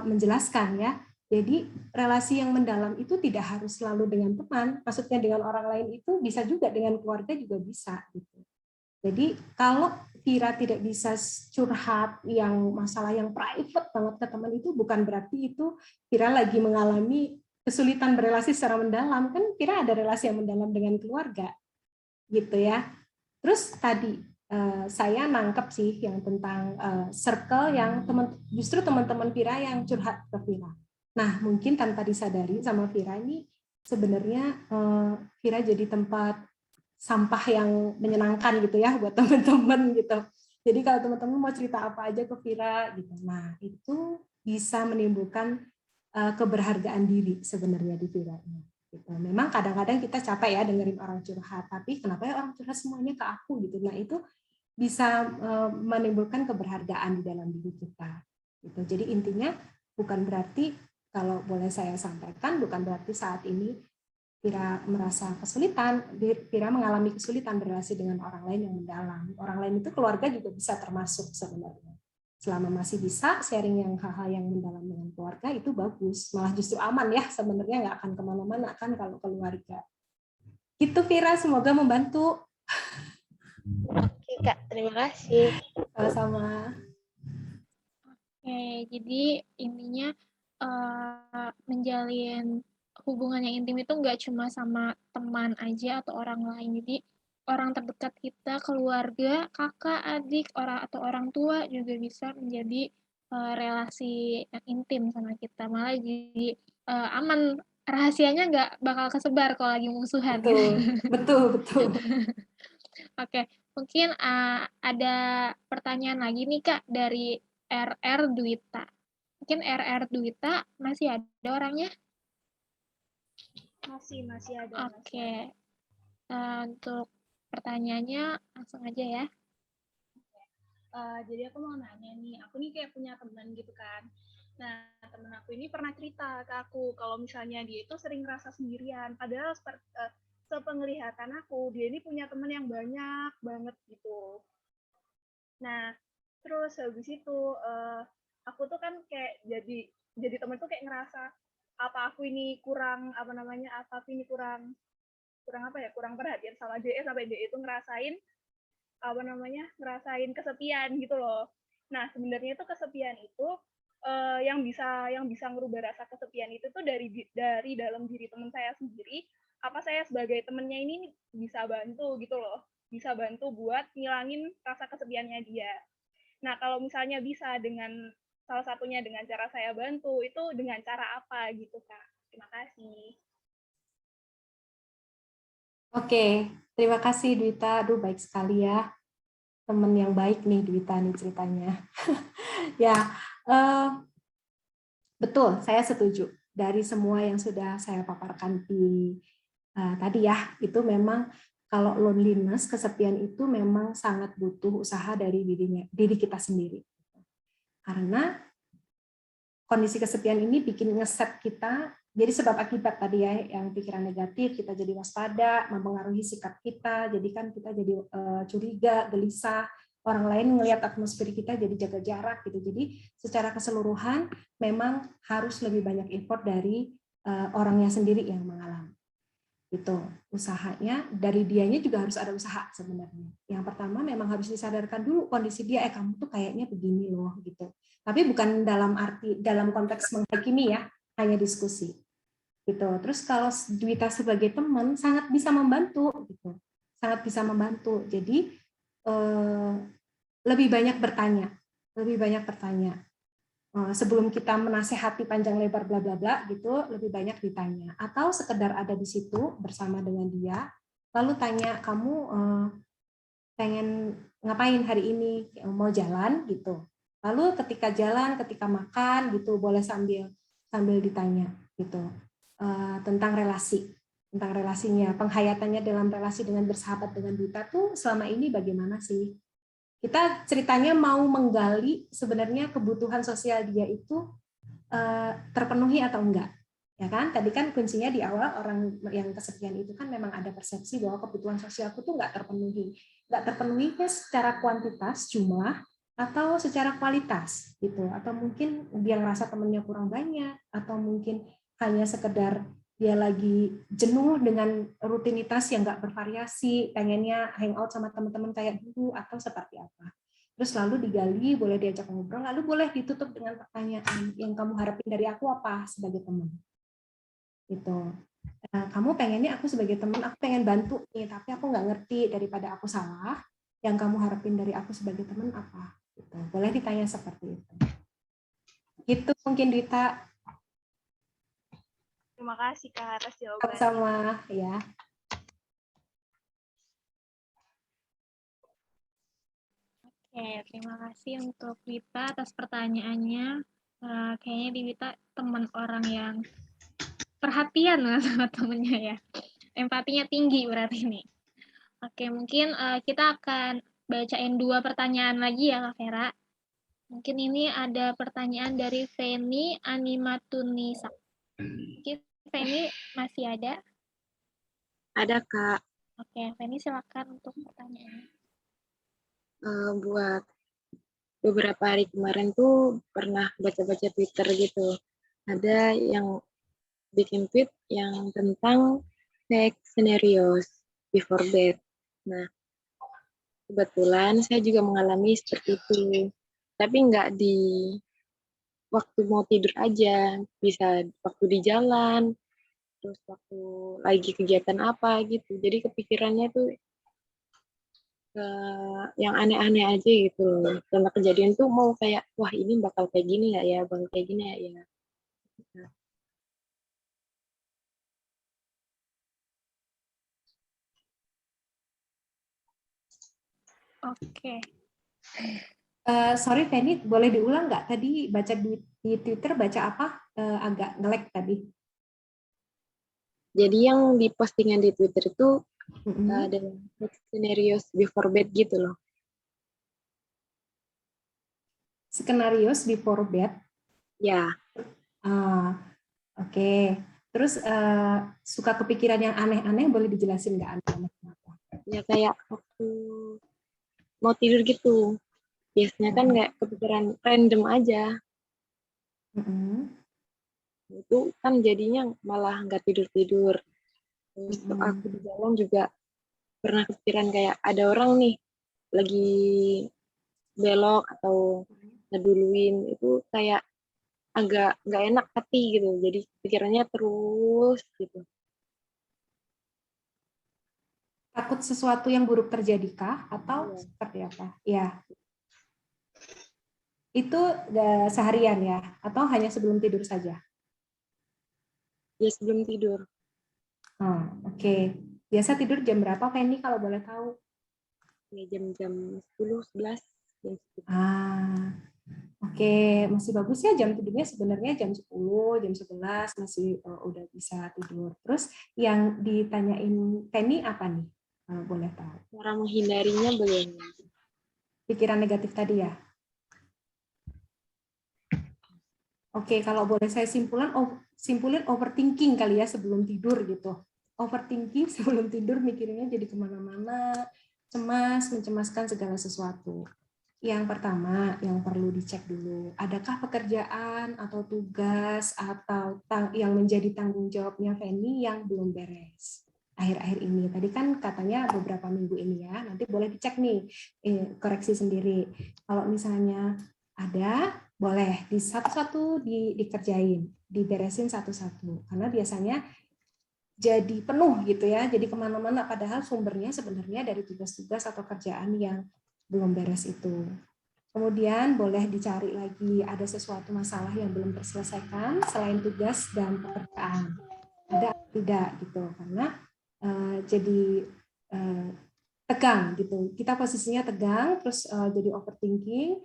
menjelaskan ya. Jadi relasi yang mendalam itu tidak harus selalu dengan teman, maksudnya dengan orang lain itu bisa juga dengan keluarga juga bisa gitu. Jadi kalau Vira tidak bisa curhat yang masalah yang private banget ke teman itu bukan berarti itu Vira lagi mengalami kesulitan berelasi secara mendalam, kan Vira ada relasi yang mendalam dengan keluarga gitu ya. Terus tadi saya nangkep sih yang tentang circle yang justru teman-teman Vira yang curhat ke Vira. Nah, mungkin tanpa disadari sama Vira ini sebenarnya Vira jadi tempat sampah yang menyenangkan gitu ya buat teman-teman gitu. Jadi kalau teman-teman mau cerita apa aja ke Vira gitu. Nah, itu bisa menimbulkan keberhargaan diri sebenarnya di Vira ini. Gitu. Memang kadang-kadang kita capek ya dengerin orang curhat, tapi kenapa ya orang curhat semuanya ke aku gitu. Nah, itu bisa menimbulkan keberhargaan di dalam diri kita. Gitu. Jadi intinya bukan berarti kalau boleh saya sampaikan, bukan berarti saat ini Vira merasa kesulitan, Vira mengalami kesulitan berrelasi dengan orang lain yang mendalam. Orang lain itu keluarga juga bisa termasuk sebenarnya. Selama masih bisa sharing yang hal-hal yang mendalam dengan keluarga itu bagus, malah justru aman ya sebenarnya, nggak akan kemana-mana kan kalau keluarga. Gitu Vira, semoga membantu. Oke Kak, terima kasih. Sama-sama. Oke, jadi intinya menjalin hubungan yang intim itu nggak cuma sama teman aja atau orang lain. Jadi orang terdekat kita, keluarga, kakak, adik, atau orang tua juga bisa menjadi relasi yang intim sama kita. Malah jadi aman, rahasianya nggak bakal kesebar kalau lagi musuhan. Betul. Oke, mungkin ada pertanyaan lagi nih Kak dari RR Dwita. Mungkin RR Duita masih ada orangnya? Masih ada. Oke. Untuk pertanyaannya langsung aja ya. Jadi aku mau nanya nih, aku nih kayak punya teman gitu kan. Nah, temen aku ini pernah cerita ke aku kalau misalnya dia itu sering ngerasa sendirian. Padahal sepenglihatan aku, dia ini punya teman yang banyak banget gitu. Nah, terus habis itu aku tuh kan kayak jadi temen tuh kayak ngerasa apa aku ini kurang apa namanya apa aku ini kurang kurang apa ya kurang perhatian sama DE sampai DE itu ngerasain apa namanya ngerasain kesepian gitu loh. Nah sebenarnya itu kesepian itu yang bisa ngerubah rasa kesepian itu tuh dari dalam diri teman saya sendiri. Apa saya sebagai temennya ini bisa bantu gitu loh, bisa bantu buat ngilangin rasa kesepiannya dia. Nah kalau misalnya bisa dengan salah satunya dengan cara saya bantu itu dengan cara apa gitu Kak? Terima kasih. Oke, terima kasih Dwita. Aduh, baik sekali ya. Temen yang baik nih Dwita nih ceritanya. Ya, betul, saya setuju. Dari semua yang sudah saya paparkan di tadi ya, itu memang kalau loneliness, kesepian itu memang sangat butuh usaha dari diri kita sendiri. Karena kondisi kesepian ini bikin ngeset kita, jadi sebab akibat tadi ya, yang pikiran negatif, kita jadi waspada, mempengaruhi sikap kita, jadi kan kita jadi curiga, gelisah, orang lain ngelihat atmosfer kita jadi jaga jarak gitu. Jadi secara keseluruhan memang harus lebih banyak effort dari orangnya sendiri yang mengalami. Itu usahanya, dari dianya juga harus ada usaha sebenarnya. Yang pertama memang harus disadarkan dulu kondisi dia, kamu tuh kayaknya begini loh gitu. Tapi bukan dalam konteks menghakimi ya, hanya diskusi gitu. Terus kalau Dwita sebagai teman sangat bisa membantu gitu, sangat bisa membantu. Jadi lebih banyak bertanya, sebelum kita menasehati panjang lebar bla bla bla gitu, lebih banyak ditanya, atau sekedar ada di situ bersama dengan dia, lalu tanya, kamu pengen ngapain hari ini, mau jalan gitu. Lalu ketika jalan, ketika makan gitu, boleh sambil ditanya gitu tentang relasinya, penghayatannya dalam relasi dengan bersahabat dengan Dita tuh selama ini bagaimana sih? Kita ceritanya mau menggali sebenarnya kebutuhan sosial dia itu terpenuhi atau enggak, ya kan? Tadi kan kuncinya di awal orang yang kesepian itu kan memang ada persepsi bahwa kebutuhan sosialku tuh nggak terpenuhinya secara kuantitas jumlah atau secara kualitas gitu, atau mungkin dia ngerasa temennya kurang banyak, atau mungkin hanya sekedar dia lagi jenuh dengan rutinitas yang nggak bervariasi, pengennya hangout sama teman-teman kayak dulu, atau seperti apa. Terus lalu digali, boleh diajak ngobrol, lalu boleh ditutup dengan pertanyaan, yang kamu harapin dari aku apa sebagai teman? Gitu. Kamu pengennya aku sebagai teman, aku pengen bantu nih, tapi aku nggak ngerti, daripada aku salah, yang kamu harapin dari aku sebagai teman apa? Gitu. Boleh ditanya seperti itu. Itu mungkin Dita. Terima kasih Kak atas jawabannya. Sama-sama ya. Oke, terima kasih untuk Wita atas pertanyaannya. Kayaknya di Wita teman orang yang perhatian sama temennya ya. Empatinya tinggi berarti nih. Oke, mungkin kita akan bacain 2 pertanyaan lagi ya Kak Vera. Mungkin ini ada pertanyaan dari Feni Animatunisa. Mungkin Feni masih ada? Ada Kak. Oke, Feni silakan untuk pertanyaannya. Buat beberapa hari kemarin tuh pernah baca-baca Twitter gitu. Ada yang bikin tweet yang tentang next scenarios before bed. Nah, kebetulan saya juga mengalami seperti itu. Tapi nggak di waktu mau tidur aja, bisa waktu di jalan, terus waktu lagi kegiatan apa gitu. Jadi kepikirannya tuh yang aneh-aneh aja gitu loh. Karena kejadian tuh mau kayak, wah ini bakal kayak gini nggak ya, bakal kayak gini ya. Oke. Sorry Penny, boleh diulang nggak tadi baca di Twitter baca apa? Agak nge-lag tadi. Jadi yang di postingan di Twitter itu Mm-mm. ada scenarios before bed gitu loh. Skenarios before bed. Ya, Oke. Terus suka kepikiran yang aneh-aneh, boleh dijelasin nggak aneh-aneh kenapa? ya kayak waktu mau tidur gitu. Biasanya kan kayak kepikiran random aja. Mm-mm. Itu kan jadinya malah nggak tidur-tidur. Terus aku di jalan juga pernah kepikiran kayak ada orang nih lagi belok atau ngeduluin, itu kayak agak nggak enak hati gitu. Jadi pikirannya terus gitu. Takut sesuatu yang buruk terjadi kah? Atau Iya. seperti apa? Ya. Itu seharian ya? Atau hanya sebelum tidur saja? Ya sebelum tidur. Oke. Biasa tidur jam berapa, Penny, kalau boleh tahu? Ya jam-jam 10, 11. Jam 10. Oke. Masih bagus ya jam tidurnya sebenarnya jam 10, jam 11 masih udah bisa tidur. Terus yang ditanyain Penny apa nih? Kalau boleh tahu. Cara menghindarinya bagaimana? Pikiran negatif tadi ya? Oke, kalau boleh saya simpulin overthinking kali ya sebelum tidur gitu. Overthinking sebelum tidur mikirinnya jadi kemana-mana, cemas, mencemaskan segala sesuatu. Yang pertama, yang perlu dicek dulu, adakah pekerjaan atau tugas atau yang menjadi tanggung jawabnya Feni yang belum beres akhir-akhir ini. Tadi kan katanya beberapa minggu ini ya, nanti boleh dicek nih, koreksi sendiri. Kalau misalnya ada, boleh di satu-satu dikerjain, diberesin satu-satu. Karena biasanya jadi penuh gitu ya, jadi kemana-mana padahal sumbernya sebenarnya dari tugas-tugas atau kerjaan yang belum beres itu. Kemudian boleh dicari lagi ada sesuatu masalah yang belum terselesaikan selain tugas dan pekerjaan. Ada atau tidak gitu, karena jadi tegang gitu. Kita posisinya tegang, terus jadi overthinking,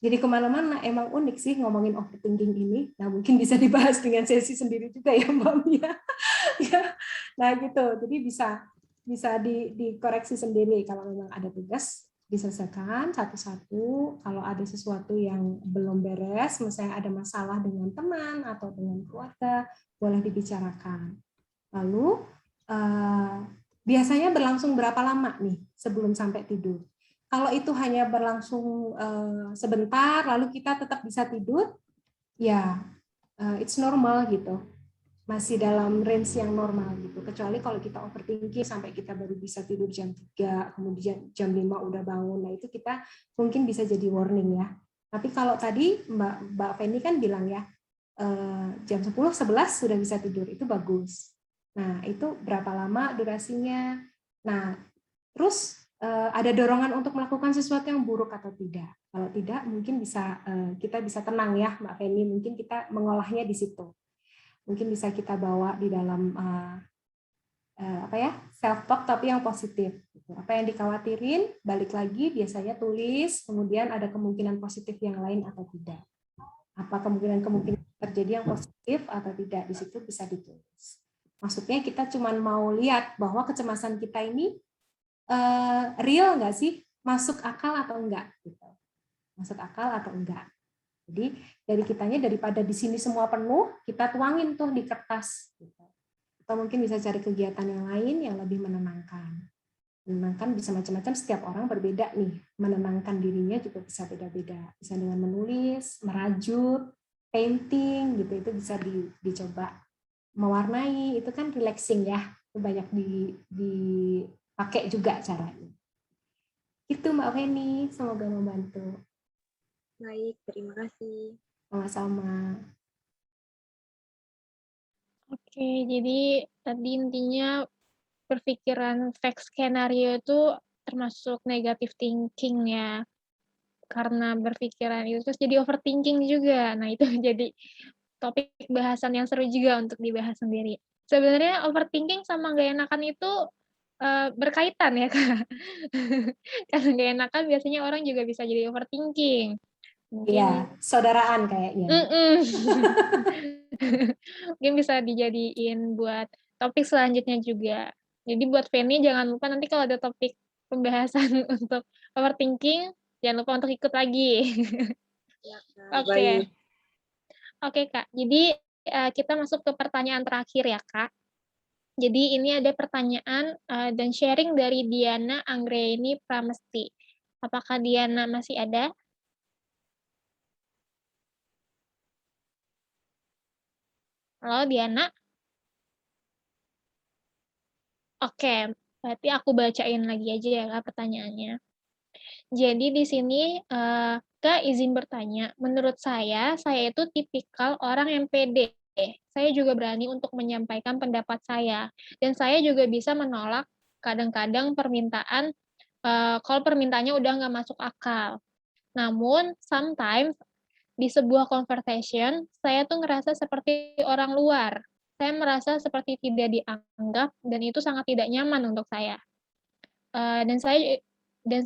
jadi kemana-mana. Emang unik sih ngomongin overthinking ini. Nah mungkin bisa dibahas dengan sesi sendiri juga ya Mbak Mia. Nah gitu, jadi bisa dikoreksi sendiri kalau memang ada tugas diselesaikan satu-satu. Kalau ada sesuatu yang belum beres, misalnya ada masalah dengan teman atau dengan keluarga, boleh dibicarakan. Lalu biasanya berlangsung berapa lama nih sebelum sampai tidur? Kalau itu hanya berlangsung sebentar, lalu kita tetap bisa tidur, ya it's normal gitu, masih dalam range yang normal gitu. Kecuali kalau kita overthinking sampai kita baru bisa tidur jam 3, kemudian jam 5 udah bangun, nah itu kita mungkin bisa jadi warning ya. Tapi kalau tadi Mbak Feni kan bilang ya, jam 10, 11 sudah bisa tidur, itu bagus. Nah, itu berapa lama durasinya? Nah, terus ada dorongan untuk melakukan sesuatu yang buruk atau tidak? Kalau tidak, mungkin kita bisa tenang ya, Mbak Feni. Mungkin kita mengolahnya di situ. Mungkin bisa kita bawa di dalam self talk tapi yang positif. Apa yang dikhawatirin, balik lagi biasanya tulis, kemudian ada kemungkinan positif yang lain atau tidak. Apa kemungkinan terjadi yang positif atau tidak, di situ bisa ditulis. Maksudnya kita cuma mau lihat bahwa kecemasan kita ini real nggak sih, masuk akal atau enggak gitu. Masuk akal atau enggak. Jadi dari kitanya, daripada di sini semua penuh, kita tuangin tuh di kertas gitu. Atau mungkin bisa cari kegiatan yang lain yang lebih menenangkan. Menenangkan bisa macam-macam, setiap orang berbeda nih. Menenangkan dirinya juga bisa beda-beda. Bisa dengan menulis, merajut, painting gitu, itu bisa dicoba. Mewarnai itu kan relaxing ya, itu banyak dipakai juga caranya. Itu Mbak Feni, semoga membantu. Baik, terima kasih. Sama-sama. Oke, jadi tadi intinya berpikiran fake skenario itu termasuk negative thinking ya. Karena berpikiran itu terus jadi overthinking juga. Nah, itu jadi topik bahasan yang seru juga untuk dibahas sendiri. Sebenarnya overthinking sama nggak enakan itu berkaitan ya, Kak. Karena nggak enakan biasanya orang juga bisa jadi overthinking. Mungkin Iya, saudaraan kayaknya. Mungkin bisa dijadiin buat topik selanjutnya juga. Jadi buat Feni jangan lupa nanti kalau ada topik pembahasan untuk overthinking, jangan lupa untuk ikut lagi. Oke. Baik. Oke, Kak. Jadi, kita masuk ke pertanyaan terakhir ya, Kak. Jadi ini ada pertanyaan, dan sharing dari Diana Anggraini Pramesti. Apakah Diana masih ada? Halo, Diana? Oke, berarti aku bacain lagi aja ya, Kak, pertanyaannya. Jadi di sini, Kak, izin bertanya, menurut saya itu tipikal orang yang pede. Saya juga berani untuk menyampaikan pendapat saya, dan saya juga bisa menolak kadang-kadang permintaan, kalau permintaannya udah nggak masuk akal. Namun, sometimes di sebuah conversation, saya tuh ngerasa seperti orang luar. Saya merasa seperti tidak dianggap, dan itu sangat tidak nyaman untuk saya. Dan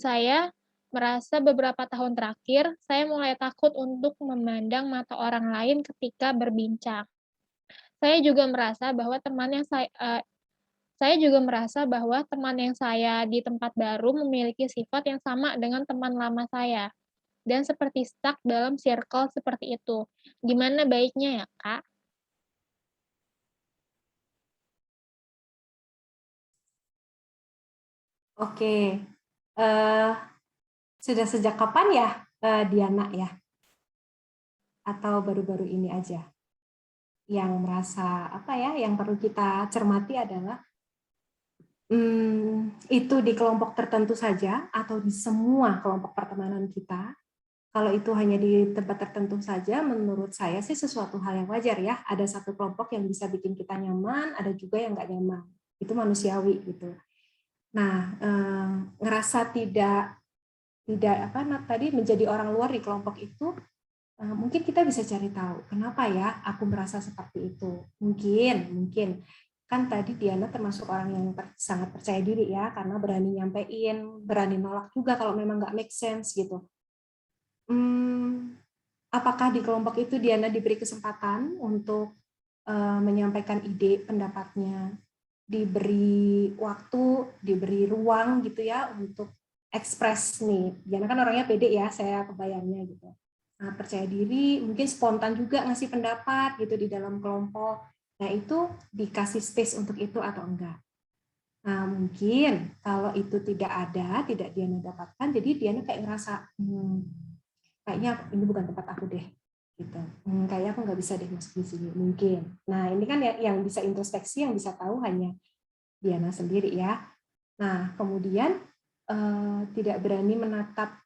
saya merasa beberapa tahun terakhir, saya mulai takut untuk memandang mata orang lain ketika berbincang. Saya juga merasa bahwa teman yang saya di tempat baru memiliki sifat yang sama dengan teman lama saya, dan seperti stuck dalam circle seperti itu. Gimana baiknya ya, Kak? Oke, sudah sejak kapan ya Diana ya? Atau baru-baru ini aja? Yang merasa apa ya? Yang perlu kita cermati adalah itu di kelompok tertentu saja atau di semua kelompok pertemanan kita. Kalau itu hanya di tempat tertentu saja, menurut saya sih sesuatu hal yang wajar ya. Ada satu kelompok yang bisa bikin kita nyaman, ada juga yang nggak nyaman. Itu manusiawi gitu. Nah, ngerasa tidak tadi menjadi orang luar di kelompok itu, mungkin kita bisa cari tahu kenapa ya aku merasa seperti itu. Mungkin kan tadi Diana termasuk orang yang sangat percaya diri ya, karena berani nyampein, berani nolak juga kalau memang nggak make sense gitu. Apakah di kelompok itu Diana diberi kesempatan untuk menyampaikan ide pendapatnya, diberi waktu, diberi ruang gitu ya untuk ekspres nih. Diana kan orangnya pede ya, saya kebayangnya gitu. Nah, percaya diri, mungkin spontan juga ngasih pendapat gitu di dalam kelompok. Nah, itu dikasih space untuk itu atau enggak. Nah, mungkin kalau itu tidak Diana dapatkan, jadi Diana kayak ngerasa, kayaknya ini bukan tempat aku deh. Gitu. Kayaknya aku nggak bisa deh masuk di sini. Mungkin. Nah, ini kan yang bisa introspeksi, yang bisa tahu hanya Diana sendiri ya. Nah, kemudian tidak berani menatap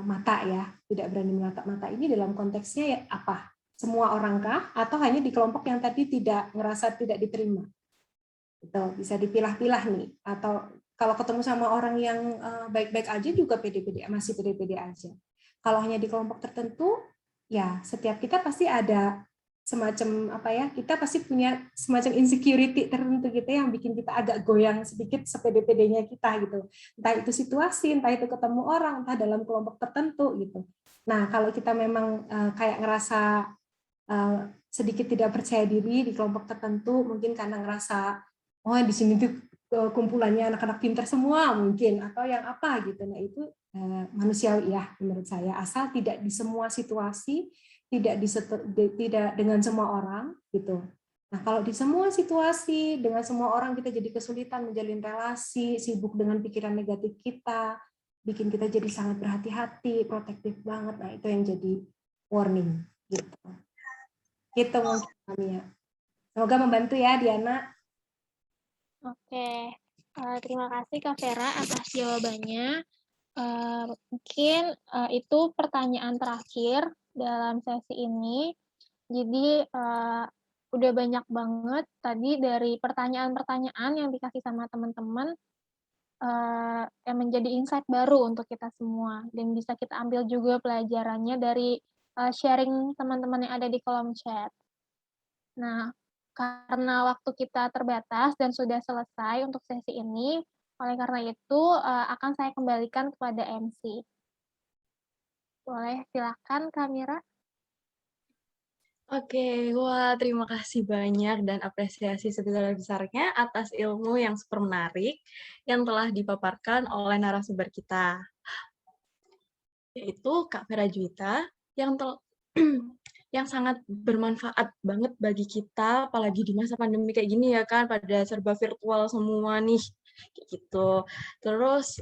mata ya. Tidak berani menatap mata ini dalam konteksnya ya apa? Semua orangkah? Atau hanya di kelompok yang tadi tidak ngerasa tidak diterima? Gitu. Bisa dipilah-pilah nih. Atau kalau ketemu sama orang yang baik-baik aja juga pede-pede, masih pede-pede aja. Kalau hanya di kelompok tertentu, ya setiap kita pasti ada semacam apa ya, kita pasti punya semacam insecurity tertentu gitu yang bikin kita agak goyang sedikit sepede-pedenya kita gitu. Entah itu situasi, entah itu ketemu orang, entah dalam kelompok tertentu gitu. Nah, kalau kita memang kayak ngerasa sedikit tidak percaya diri di kelompok tertentu, mungkin karena ngerasa oh di sini tuh kumpulannya anak-anak pintar semua mungkin, atau yang apa gitu. Nah, itu manusiawi ya menurut saya, asal tidak di semua situasi, tidak dengan semua orang gitu. Nah, kalau di semua situasi dengan semua orang kita jadi kesulitan menjalin relasi, sibuk dengan pikiran negatif kita, bikin kita jadi sangat berhati-hati, protektif banget. Nah, itu yang jadi warning gitu. Gitu mungkin Mia. Semoga membantu ya Diana. Oke, terima kasih Kak Vera atas jawabannya. Mungkin itu pertanyaan terakhir dalam sesi ini. Jadi udah banyak banget tadi dari pertanyaan-pertanyaan yang dikasih sama teman-teman yang menjadi insight baru untuk kita semua dan bisa kita ambil juga pelajarannya dari sharing teman-teman yang ada di kolom chat. Nah, karena waktu kita terbatas dan sudah selesai untuk sesi ini, Oleh karena itu, akan saya kembalikan kepada MC. Boleh, silakan Kak Mira. Oke, wah terima kasih banyak dan apresiasi sebesar-besarnya atas ilmu yang super menarik yang telah dipaparkan oleh narasumber kita, yaitu Kak Vera Juwita yang yang sangat bermanfaat banget bagi kita, apalagi di masa pandemi kayak gini ya kan, pada serba virtual semua nih, kayak gitu. Terus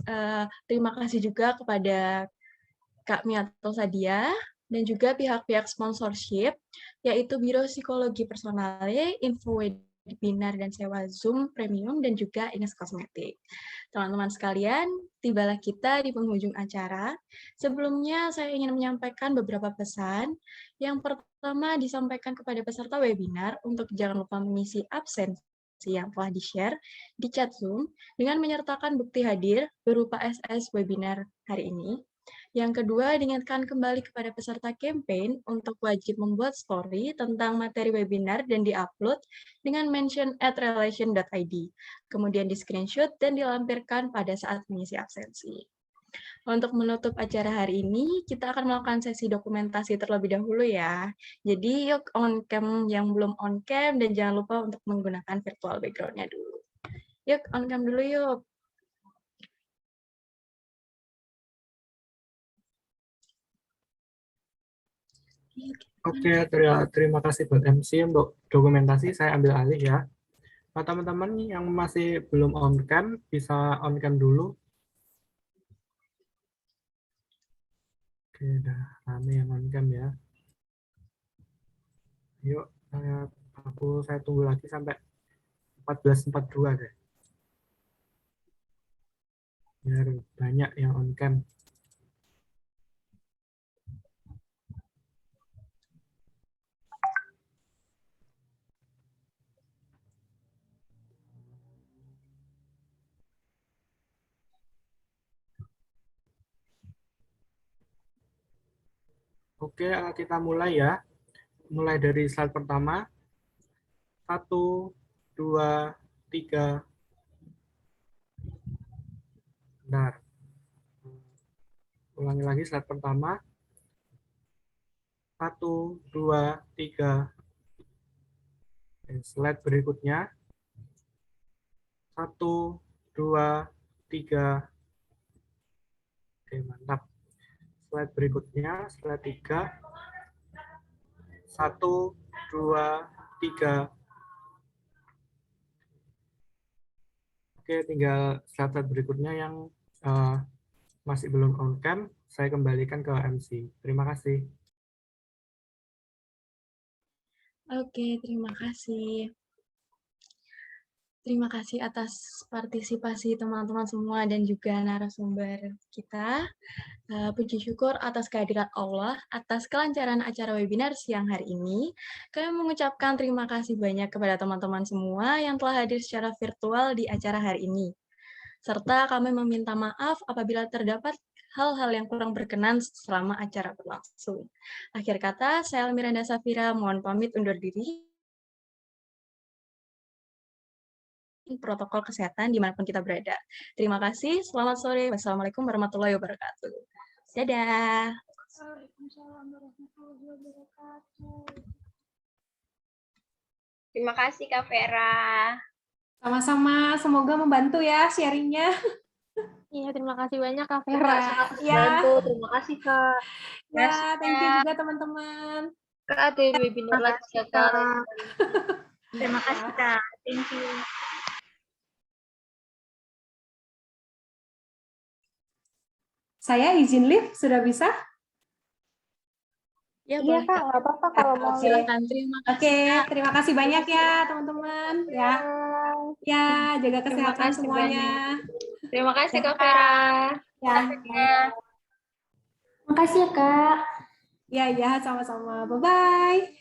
terima kasih juga kepada Kak Miato Sadia dan juga pihak-pihak sponsorship, yaitu Biro Psikologi Personale, Info Webinar dan Sewa Zoom Premium, dan juga Ines Kosmetik. Teman-teman sekalian, tibalah kita di penghujung acara. Sebelumnya, saya ingin menyampaikan beberapa pesan. Yang pertama, disampaikan kepada peserta webinar untuk jangan lupa mengisi absensi yang telah di-share di chat Zoom dengan menyertakan bukti hadir berupa SS webinar hari ini. Yang kedua, diingatkan kembali kepada peserta campaign untuk wajib membuat story tentang materi webinar dan di-upload dengan mention @relation.id. Kemudian di-screenshot dan dilampirkan pada saat mengisi absensi. Untuk menutup acara hari ini, kita akan melakukan sesi dokumentasi terlebih dahulu ya. Jadi yuk on cam yang belum on cam dan jangan lupa untuk menggunakan virtual background-nya dulu. Yuk on cam dulu yuk. Oke, terima kasih buat MC untuk dokumentasi. Saya ambil alih ya. Nah, teman-teman yang masih belum on cam, bisa on cam dulu. Oke, udah rame yang on cam ya. Yuk, saya tunggu lagi sampai 14.42 deh. Biar banyak yang on cam. Oke, kita mulai ya. Mulai dari slide pertama. 1, 2, 3. Bentar. Ulangi lagi slide pertama. 1, 2, 3. Slide berikutnya. 1, 2, 3. Oke, mantap. Slide berikutnya, slide 3. 1, 2, 3. Oke, tinggal slide berikutnya yang masih belum on cam, saya kembalikan ke MC. Terima kasih. Oke, terima kasih. Terima kasih atas partisipasi teman-teman semua dan juga narasumber kita. Puji syukur atas kehadiran Allah, atas kelancaran acara webinar siang hari ini. Kami mengucapkan terima kasih banyak kepada teman-teman semua yang telah hadir secara virtual di acara hari ini. Serta kami meminta maaf apabila terdapat hal-hal yang kurang berkenan selama acara berlangsung. Akhir kata, saya Miranda Safira mohon pamit undur diri. Protokol kesehatan dimanapun kita berada. Terima kasih, selamat sore. Wassalamualaikum warahmatullahi wabarakatuh. Dadah. Waalaikumsalam warahmatullahi wabarakatuh. Terima kasih Kak Vera. Sama-sama, semoga membantu ya sharingnya. Iya, terima kasih banyak Kak Vera. Sangat Ya. membantu. Terima kasih Kak. Ya, thank you juga teman-teman. Kak, ada webinar lagi ya Kak. Terima kasih Kak. Thank you. Saya izin live, sudah bisa? Ya, Iya boleh, Kak, nggak apa-apa kalau mau. Silakan, terima kasih. Oke, terima kasih banyak ya teman-teman. Ya, ya jaga kesehatan kasih semuanya. Terima kasih Kak Vera. Ya, Terima kasih ya Kak. ya, ya, sama-sama. Bye-bye.